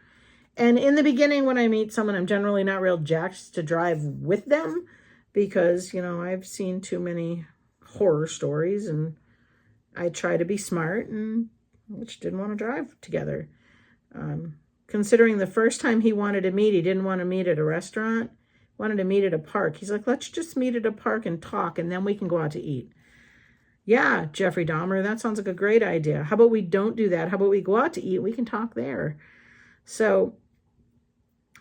And in the beginning, when I meet someone, I'm generally not real jacked to drive with them because, I've seen too many horror stories, and I try to be smart, and which didn't want to drive together. Considering the first time he wanted to meet, he didn't want to meet at a restaurant, wanted to meet at a park. He's like, let's just meet at a park and talk, and then we can go out to eat. Yeah, Jeffrey Dahmer, that sounds like a great idea. How about we don't do that? How about we go out to eat? We can talk there. So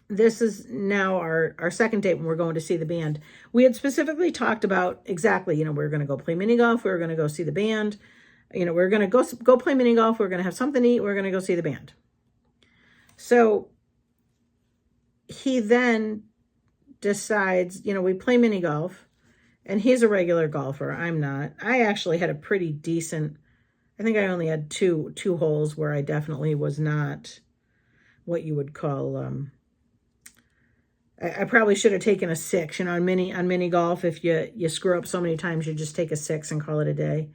this is now our second date when we're going to see the band. We had specifically talked about exactly, we were going to go play mini golf. We were going to go see the band. We were going to go play mini golf. We were going to have something to eat. We were going to go see the band. So he then decides, we play mini golf, and he's a regular golfer. I'm not. I actually had a pretty decent, I think I only had two holes where I definitely was not what you would call, I probably should have taken a 6, on mini golf. If you screw up so many times, you just take a 6 and call it a day.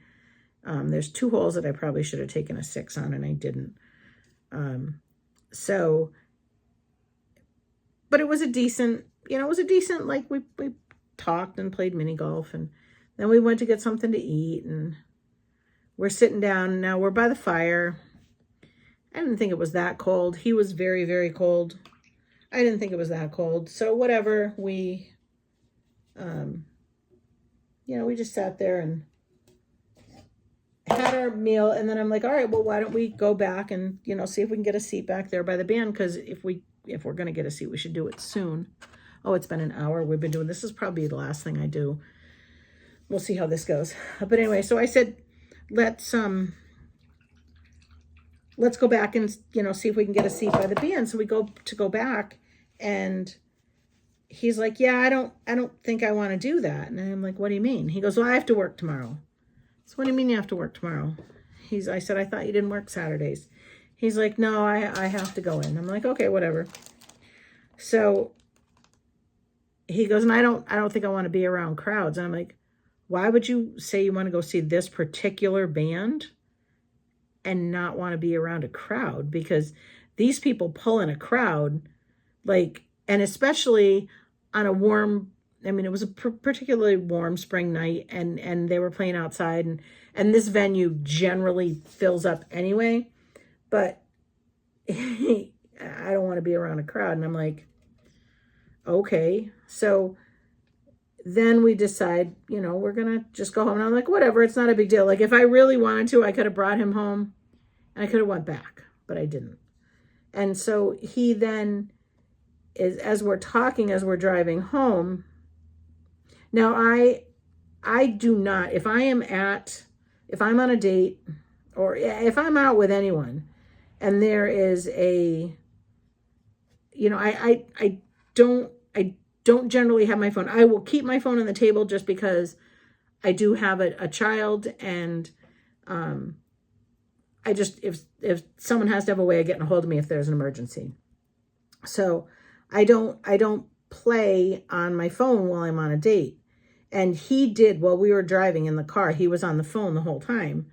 There's 2 holes that I probably should have taken a 6 on, and I didn't. But it was a decent, like we talked and played mini golf, and then we went to get something to eat, and we're sitting down. Now we're by the fire. I didn't think it was that cold. He was very, very cold. I didn't think it was that cold. So whatever, we just sat there and had our meal. And then I'm like, all right, well, why don't we go back and, see if we can get a seat back there by the band? Because if we're going to get a seat, we should do it soon. Oh, it's been an hour. We've been doing this. Is probably the last thing I do. We'll see how this goes. But anyway, so I said, let's go back and, see if we can get a seat by the band. So we go back, and he's like, yeah, I don't think I want to do that. And I'm like, what do you mean? He goes, well, I have to work tomorrow. So what do you mean you have to work tomorrow? I said, I thought you didn't work Saturdays. He's like, no, I have to go in. I'm like, okay, whatever. So he goes, and I don't think I want to be around crowds. And I'm like, why would you say you want to go see this particular band and not want to be around a crowd? Because these people pull in a crowd, and especially on a warm, it was a particularly warm spring night, and they were playing outside, and this venue generally fills up anyway, but I don't want to be around a crowd. And I'm like, okay. So then we decide, we're going to just go home. And I'm like, whatever, it's not a big deal. Like, if I really wanted to, I could have brought him home and I could have went back, but I didn't. And so he then as we're talking, as we're driving home. Now I do not, if I'm on a date, or if I'm out with anyone and there is I don't generally have my phone. I will keep my phone on the table just because I do have a child, and if someone has to have a way of getting a hold of me if there's an emergency. So I don't play on my phone while I'm on a date. And he did while we were driving in the car. He was on the phone the whole time.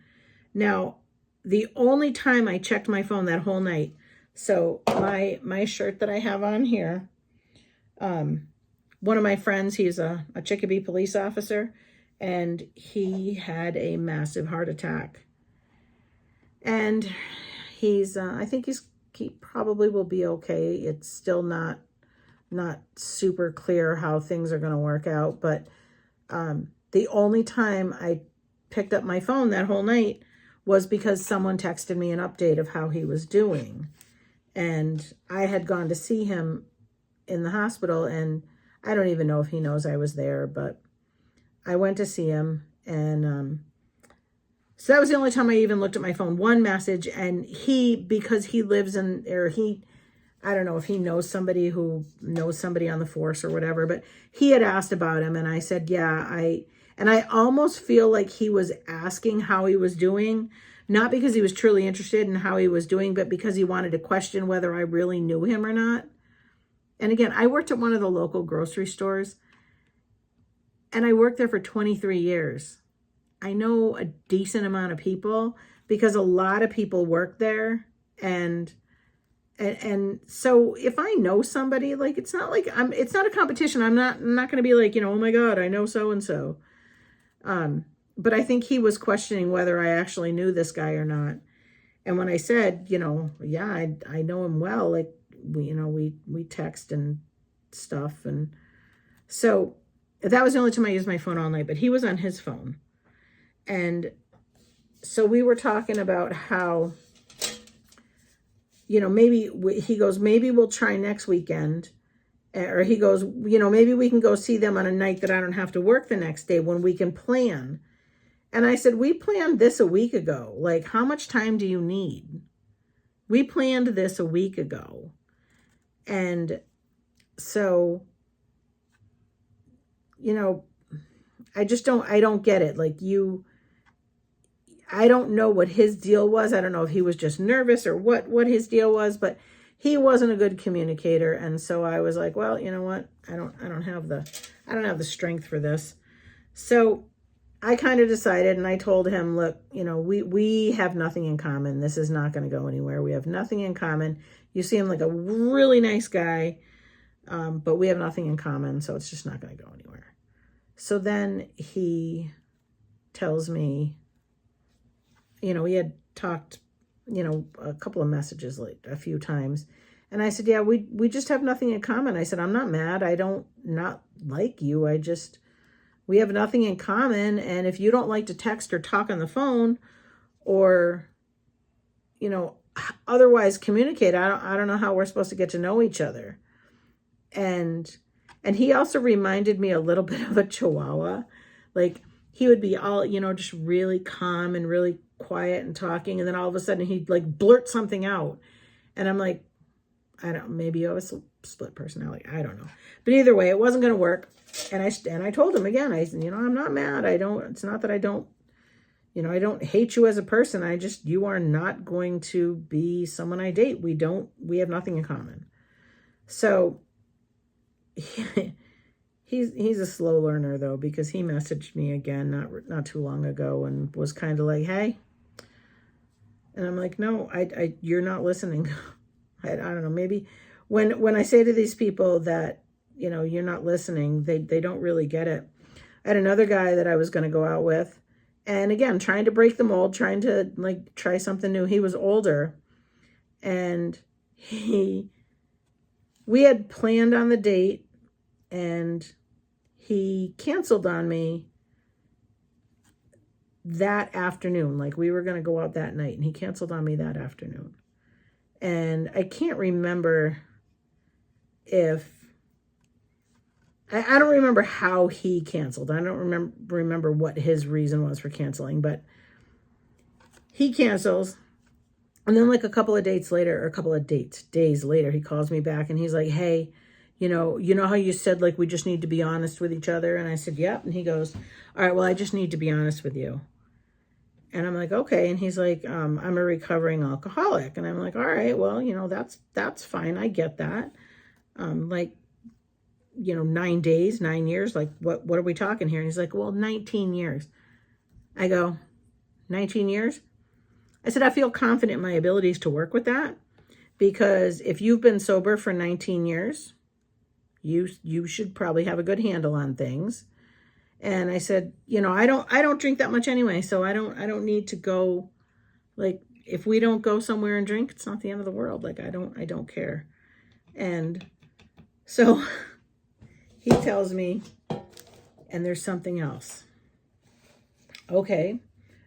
Now, the only time I checked my phone that whole night, so my shirt that I have on here, one of my friends, he's a Chicopee police officer, and he had a massive heart attack. And I think he probably will be okay. It's still not super clear how things are going to work out. But the only time I picked up my phone that whole night was because someone texted me an update of how he was doing. And I had gone to see him in the hospital, and I don't even know if he knows I was there, but I went to see him, and so that was the only time I even looked at my phone. One message, and because he lives in, I don't know if he knows somebody who knows somebody on the force or whatever, but he had asked about him, and I said, yeah, and I almost feel like he was asking how he was doing, not because he was truly interested in how he was doing, but because he wanted to question whether I really knew him or not. And again, I worked at one of the local grocery stores, and I worked there for 23 years. I know a decent amount of people because a lot of people work there. And so if I know somebody, like, it's not like it's not a competition. I'm not going to be like, oh my God, I know so-and-so. But I think he was questioning whether I actually knew this guy or not. And when I said, yeah, I know him well, like we text and stuff. And so that was the only time I used my phone all night, but he was on his phone. And so we were talking about how, maybe he goes, maybe we'll try next weekend. Or he goes, maybe we can go see them on a night that I don't have to work the next day when we can plan. And I said, we planned this a week ago. Like, how much time do you need? We planned this a week ago. And so, I don't get it. Like, I don't know what his deal was. I don't know if he was just nervous or what his deal was, but he wasn't a good communicator. And so I was like, well, you know what? I don't have the strength for this. So I kind of decided, and I told him, look, we have nothing in common. This is not going to go anywhere. We have nothing in common. You seem like a really nice guy, but we have nothing in common, so it's just not going to go anywhere. So then he tells me, we had talked, a couple of messages a few times. And I said, yeah, we just have nothing in common. I said, I'm not mad. I don't not like you. We have nothing in common. And if you don't like to text or talk on the phone or, otherwise communicate, I don't know how we're supposed to get to know each other. And he also reminded me a little bit of a Chihuahua. Like, he would be all, just really calm and really quiet and talking. And then all of a sudden he'd like blurt something out. And I'm like, maybe I was a split personality. I don't know. But either way, it wasn't going to work. And I told him again, I said, I'm not mad. It's not that I don't hate you as a person. You are not going to be someone I date. We have nothing in common. So he's a slow learner though, because he messaged me again, not too long ago, and was kind of like, hey, and I'm like, no, you're not listening. I don't know. Maybe when I say to these people that, you're not listening, they don't really get it. I had another guy that I was going to go out with, and again, trying to break the mold, trying to like try something new. He was older, and we had planned on the date, and he canceled on me that afternoon. Like, we were going to go out that night, and he canceled on me that afternoon. And I can't remember I don't remember how he canceled. I don't remember what his reason was for canceling, but he cancels. And then like a couple of days later, he calls me back and he's like, hey, you know how you said like we just need to be honest with each other? And I said, yep. And he goes, all right, well, I just need to be honest with you. And I'm like, okay. And he's like, I'm a recovering alcoholic. And I'm like, all right, well, that's fine. I get that. 9 days, 9 years, like what are we talking here? And he's like, well, 19 years. I go, 19 years? I said, I feel confident in my abilities to work with that, because if you've been sober for 19 years, you should probably have a good handle on things. And I said, I don't drink that much anyway, so I don't need to go. Like, if we don't go somewhere and drink, it's not the end of the world. Like, I don't care. And so he tells me, and there's something else. Okay,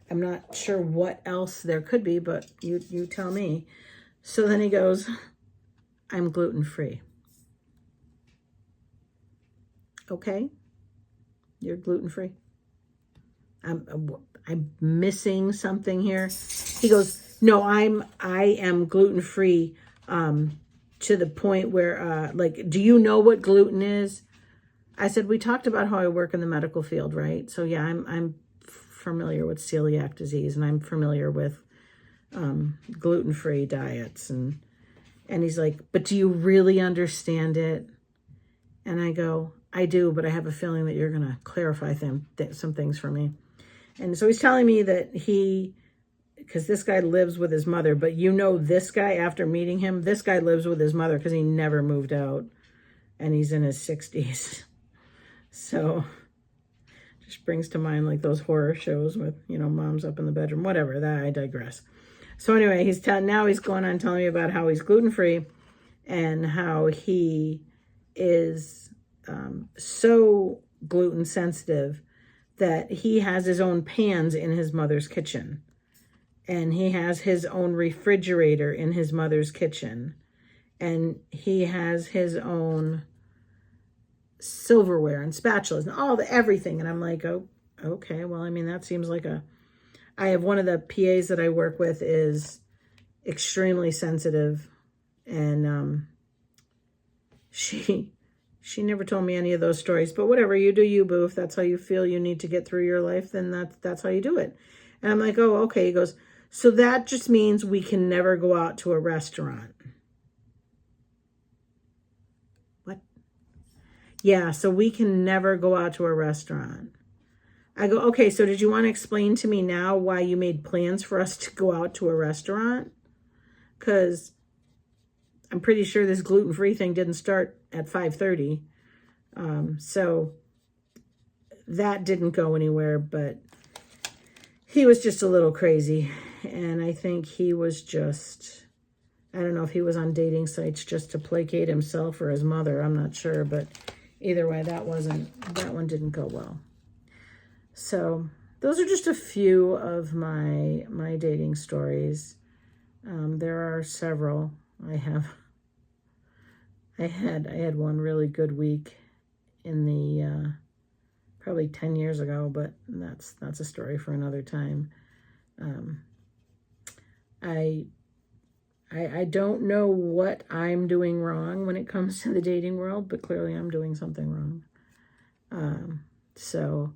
I'm not sure what else there could be, but you tell me. So then he goes, I'm gluten-free. Okay, you're gluten-free. I'm missing something here. He goes, no, I am gluten-free to the point where, do you know what gluten is? I said, we talked about how I work in the medical field, right? So yeah, I'm familiar with celiac disease, and I'm familiar with gluten-free diets. And he's like, but do you really understand it? And I go, I do, but I have a feeling that you're going to clarify some things for me. And so he's telling me that because this guy lives with his mother, but this guy, after meeting him, this guy lives with his mother because he never moved out, and he's in his 60s. So just brings to mind like those horror shows with, mom's up in the bedroom, whatever. That, I digress. So anyway, now he's going on telling me about how he's gluten-free and how he is so gluten sensitive that he has his own pans in his mother's kitchen. And he has his own refrigerator in his mother's kitchen. And he has his own silverware and spatulas and everything. And I'm like, oh, okay. Well, I mean, that seems like I have one of the PAs that I work with is extremely sensitive. And she never told me any of those stories. But whatever, you do you, boo. If that's how you feel you need to get through your life, then that's how you do it. And I'm like, oh, okay. He goes, so that just means we can never go out to a restaurant. What? Yeah, so we can never go out to a restaurant. I go, okay, so did you want to explain to me now why you made plans for us to go out to a restaurant? Because I'm pretty sure this gluten-free thing didn't start at 5:30. So that didn't go anywhere, but he was just a little crazy. And I think he was just, I don't know if he was on dating sites just to placate himself or his mother. I'm not sure, but either way, that one didn't go well. So those are just a few of my dating stories. There are several. I had one really good week in the probably 10 years ago, but that's a story for another time. I don't know what I'm doing wrong when it comes to the dating world, but clearly I'm doing something wrong. So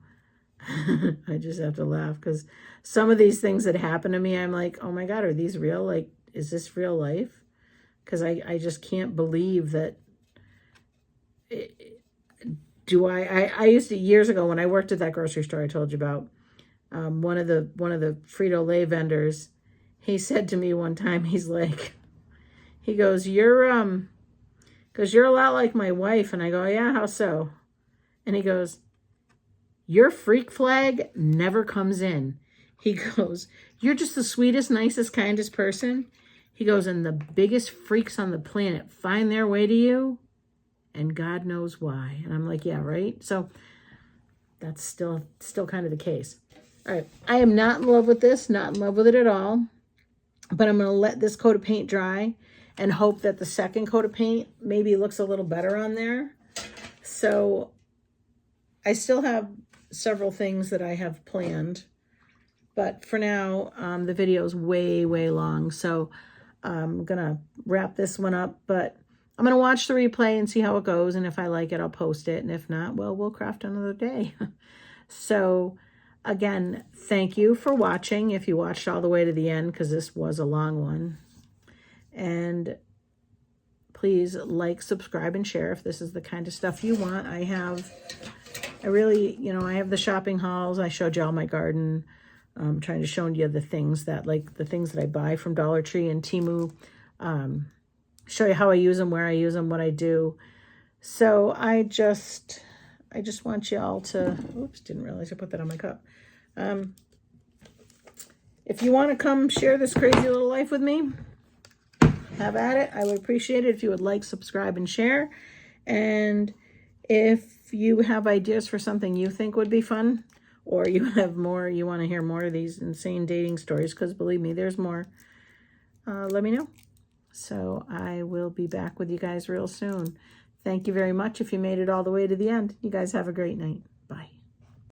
I just have to laugh because some of these things that happen to me, I'm like, oh my God, are these real? Like, is this real life? Because I just can't believe that. I used to, years ago when I worked at that grocery store I told you about, one of the Frito-Lay vendors, he said to me one time, he goes, you're a lot like my wife. And I go, yeah, how so? And he goes, your freak flag never comes in. He goes, you're just the sweetest, nicest, kindest person. He goes, and the biggest freaks on the planet find their way to you, and God knows why. And I'm like, yeah, right? So that's still kind of the case. All right, I am not in love with this, not in love with it at all. But I'm going to let this coat of paint dry and hope that the second coat of paint maybe looks a little better on there. So I still have several things that I have planned. But for now, the video is way, way long. So I'm going to wrap this one up. But I'm going to watch the replay and see how it goes. And if I like it, I'll post it. And if not, well, we'll craft another day. So again, thank you for watching. If you watched all the way to the end, because this was a long one. And please like, subscribe, and share if this is the kind of stuff you want. I have the shopping hauls. I showed you all my garden. I'm trying to show you the things that I buy from Dollar Tree and Temu. Show you how I use them, where I use them, what I do. So I just want you all to, oops, didn't realize I put that on my cup. If you want to come share this crazy little life with me, have at it. I would appreciate it if you would like, subscribe, and share. And if you have ideas for something you think would be fun, or you want to hear more of these insane dating stories, because believe me, there's more, let me know. So I will be back with you guys real soon. Thank you very much if you made it all the way to the end. You guys have a great night. Bye.